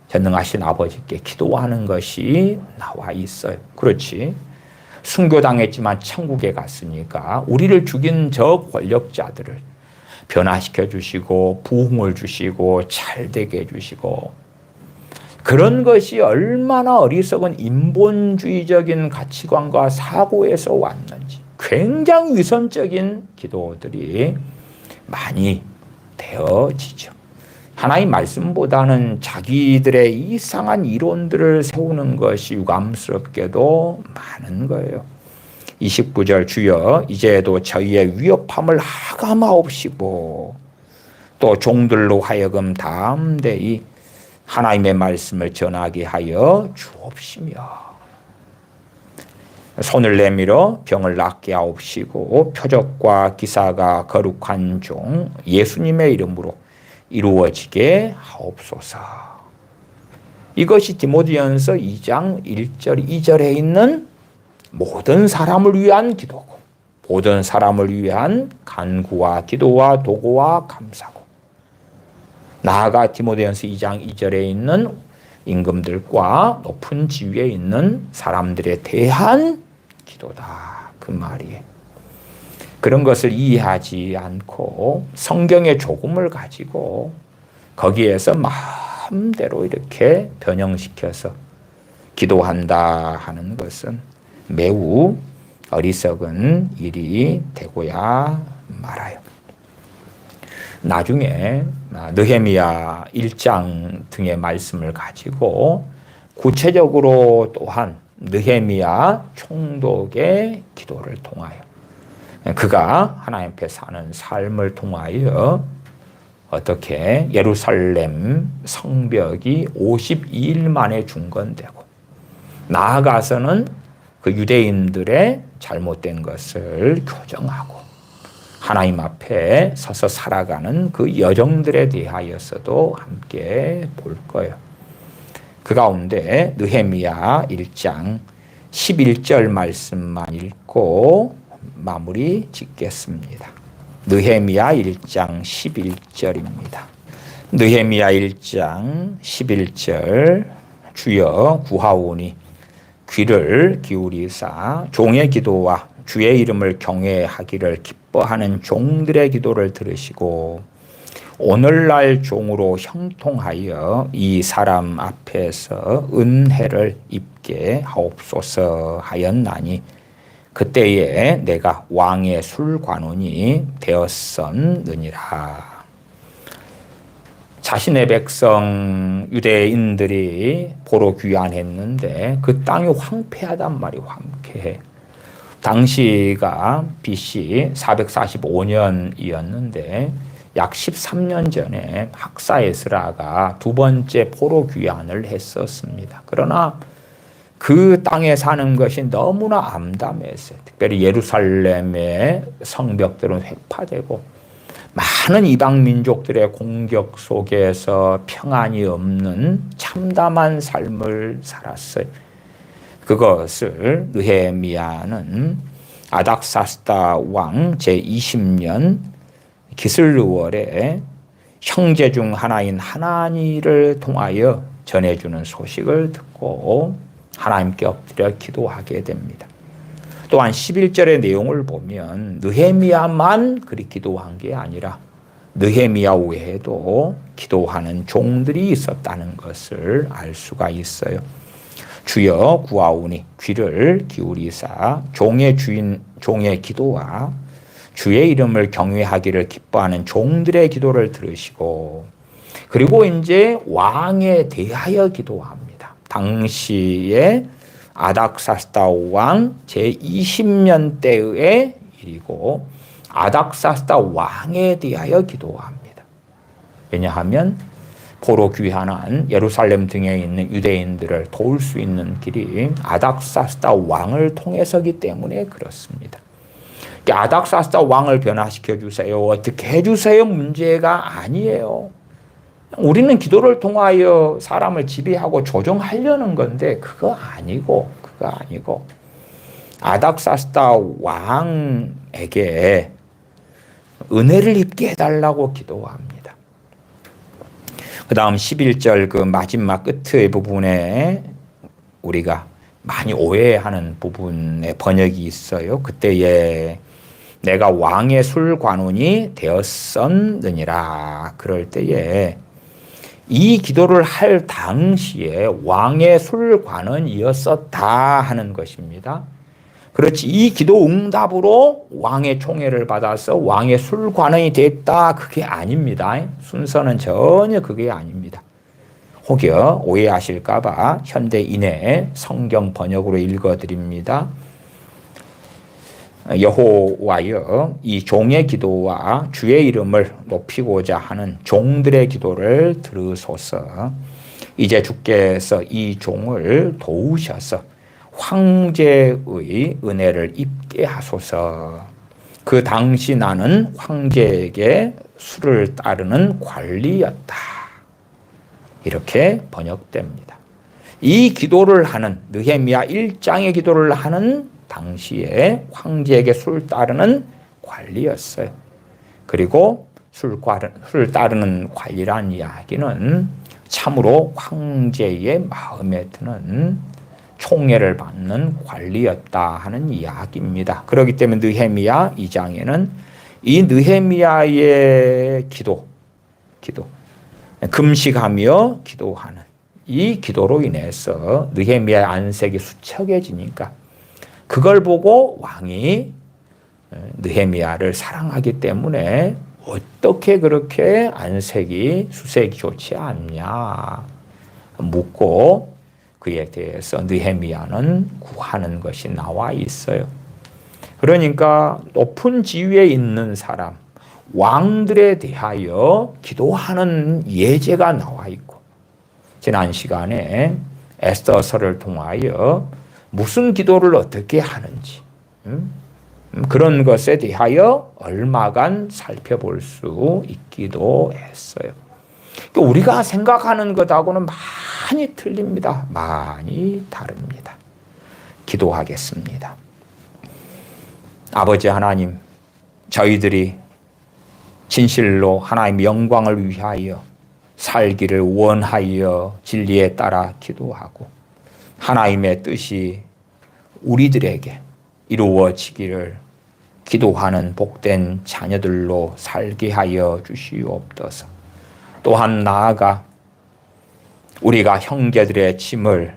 전능하신 아버지께 기도하는 것이 나와 있어요. 그렇지. 순교당했지만 천국에 갔으니까 우리를 죽인 저 권력자들을 변화시켜 주시고 부흥을 주시고 잘되게 해주시고 그런 것이 얼마나 어리석은 인본주의적인 가치관과 사고에서 왔는지 굉장히 위선적인 기도들이 많이 되어지죠. 하나님 말씀보다는 자기들의 이상한 이론들을 세우는 것이 유감스럽게도 많은 거예요. 29절 주여 이제도 저희의 위협함을 하감하옵시고 또 종들로 하여금 담대히 하나님의 말씀을 전하게 하여 주옵시며 손을 내밀어 병을 낫게 하옵시고 표적과 기사가 거룩한 종 예수님의 이름으로 이루어지게 하옵소서. 이것이 디모데전서 2장 1절 2절에 있는 모든 사람을 위한 기도고 모든 사람을 위한 간구와 기도와 도구와 감사고 나아가 디모데전서 2장 2절에 있는 임금들과 높은 지위에 있는 사람들에 대한 기도다. 그 말이에요. 그런 것을 이해하지 않고 성경의 조금을 가지고 거기에서 마음대로 이렇게 변형시켜서 기도한다 하는 것은 매우 어리석은 일이 되고야 말아요. 나중에 느헤미야 1장 등의 말씀을 가지고 구체적으로 또한 느헤미야 총독의 기도를 통하여 그가 하나님 앞에 사는 삶을 통하여 어떻게 예루살렘 성벽이 52일 만에 중건되고 나아가서는 그 유대인들의 잘못된 것을 교정하고 하나님 앞에 서서 살아가는 그 여정들에 대하여서도 함께 볼 거예요. 그 가운데 느헤미야 1장 11절 말씀만 읽고 마무리 짓겠습니다. 느헤미야 1장 11절입니다. 느헤미야 1장 11절 주여 구하오니 귀를 기울이사 종의 기도와 주의 이름을 경외하기를 기뻐하는 종들의 기도를 들으시고 오늘날 종으로 형통하여 이 사람 앞에서 은혜를 입게 하옵소서 하였나니 그때에 내가 왕의 술관원이 되었었느니라. 자신의 백성 유대인들이 보러 귀환했는데 그 땅이 황폐하단 말이에요. 황폐해. 당시가 BC 445년이었는데 약 13년 전에 학사 에스라가 두 번째 포로 귀환을 했었습니다. 그러나 그 땅에 사는 것이 너무나 암담했어요. 특별히 예루살렘의 성벽들은 획파되고 많은 이방 민족들의 공격 속에서 평안이 없는 참담한 삶을 살았어요. 그것을 느헤미야는 아닥사스다 왕 제20년 기슬르월에 형제 중 하나인 하나니를 통하여 전해주는 소식을 듣고 하나님께 엎드려 기도하게 됩니다. 또한 11절의 내용을 보면 느헤미야만 그리 기도한 게 아니라 느헤미야 외에도 기도하는 종들이 있었다는 것을 알 수가 있어요. 주여 구하오니 귀를 기울이사 종의 기도와 주의 이름을 경외하기를 기뻐하는 종들의 기도를 들으시고 그리고 이제 왕에 대하여 기도합니다. 당시에 아닥사스다 왕 제20년 때의 일이고 아닥사스다 왕에 대하여 기도합니다. 왜냐하면 포로 귀환한 예루살렘 등에 있는 유대인들을 도울 수 있는 길이 아닥사스다 왕을 통해서기 때문에 그렇습니다. 아닥사스다 왕을 변화시켜 주세요. 어떻게 해주세요. 문제가 아니에요. 우리는 기도를 통하여 사람을 지배하고 조정하려는 건데 그거 아니고 아닥사스다 왕에게 은혜를 입게 해달라고 기도합니다. 그 다음 11절 그 마지막 끝의 부분에 우리가 많이 오해하는 부분의 번역이 있어요. 그때에 내가 왕의 술관원이 되었었느니라. 그럴 때에 이 기도를 할 당시에 왕의 술관원이었었다 하는 것입니다. 그렇지 이 기도 응답으로 왕의 총애를 받아서 왕의 술관원이 됐다 그게 아닙니다. 순서는 전혀 그게 아닙니다. 혹여 오해하실까 봐 현대인의 성경 번역으로 읽어드립니다. 여호와여 이 종의 기도와 주의 이름을 높이고자 하는 종들의 기도를 들으소서. 이제 주께서 이 종을 도우셔서 황제의 은혜를 입게 하소서. 그 당시 나는 황제에게 수를 따르는 관리였다. 이렇게 번역됩니다. 이 기도를 하는 느헤미야 1장의 기도를 하는 당시에 황제에게 술 따르는 관리였어요. 그리고 술 따르는 관리란 이야기는 참으로 황제의 마음에 드는 총애를 받는 관리였다 하는 이야기입니다. 그렇기 때문에 느헤미야 2장에는 이 느헤미야의 기도, 금식하며 기도하는 이 기도로 인해서 느헤미야의 안색이 수척해지니까 그걸 보고 왕이 느헤미야를 사랑하기 때문에 어떻게 그렇게 안색이 수색이 좋지 않냐 묻고 그에 대해서 느헤미야는 구하는 것이 나와 있어요. 그러니까 높은 지위에 있는 사람, 왕들에 대하여 기도하는 예제가 나와 있고 지난 시간에 에스더서를 통하여 무슨 기도를 어떻게 하는지 그런 것에 대하여 얼마간 살펴볼 수 있기도 했어요. 우리가 생각하는 것하고는 많이 틀립니다. 많이 다릅니다. 기도하겠습니다. 아버지 하나님, 저희들이 진실로 하나님의 영광을 위하여 살기를 원하여 진리에 따라 기도하고 하나님의 뜻이 우리들에게 이루어지기를 기도하는 복된 자녀들로 살게 하여 주시옵소서. 또한 나아가 우리가 형제들의 짐을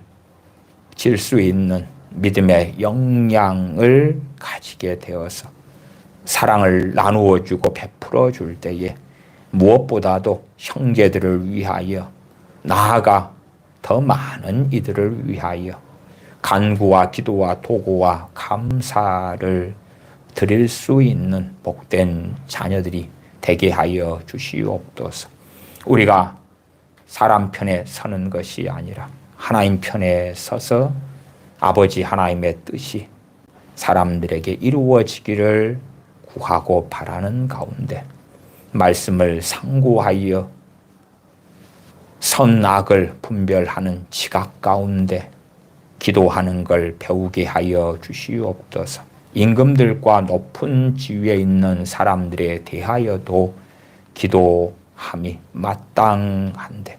질 수 있는 믿음의 역량을 가지게 되어서 사랑을 나누어 주고 베풀어 줄 때에 무엇보다도 형제들을 위하여 나아가 더 많은 이들을 위하여 간구와 기도와 도구와 감사를 드릴 수 있는 복된 자녀들이 되게 하여 주시옵소서. 우리가 사람 편에 서는 것이 아니라 하나님 편에 서서 아버지 하나님의 뜻이 사람들에게 이루어지기를 구하고 바라는 가운데 말씀을 상고하여 선악을 분별하는 지각 가운데 기도하는 걸 배우게 하여 주시옵소서. 임금들과 높은 지위에 있는 사람들에 대하여도 기도함이 마땅한데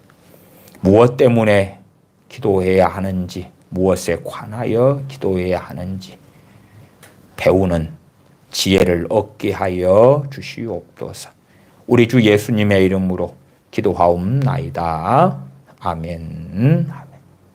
무엇 때문에 기도해야 하는지 무엇에 관하여 기도해야 하는지 배우는 지혜를 얻게 하여 주시옵소서. 우리 주 예수님의 이름으로 기도하옵나이다. 아멘.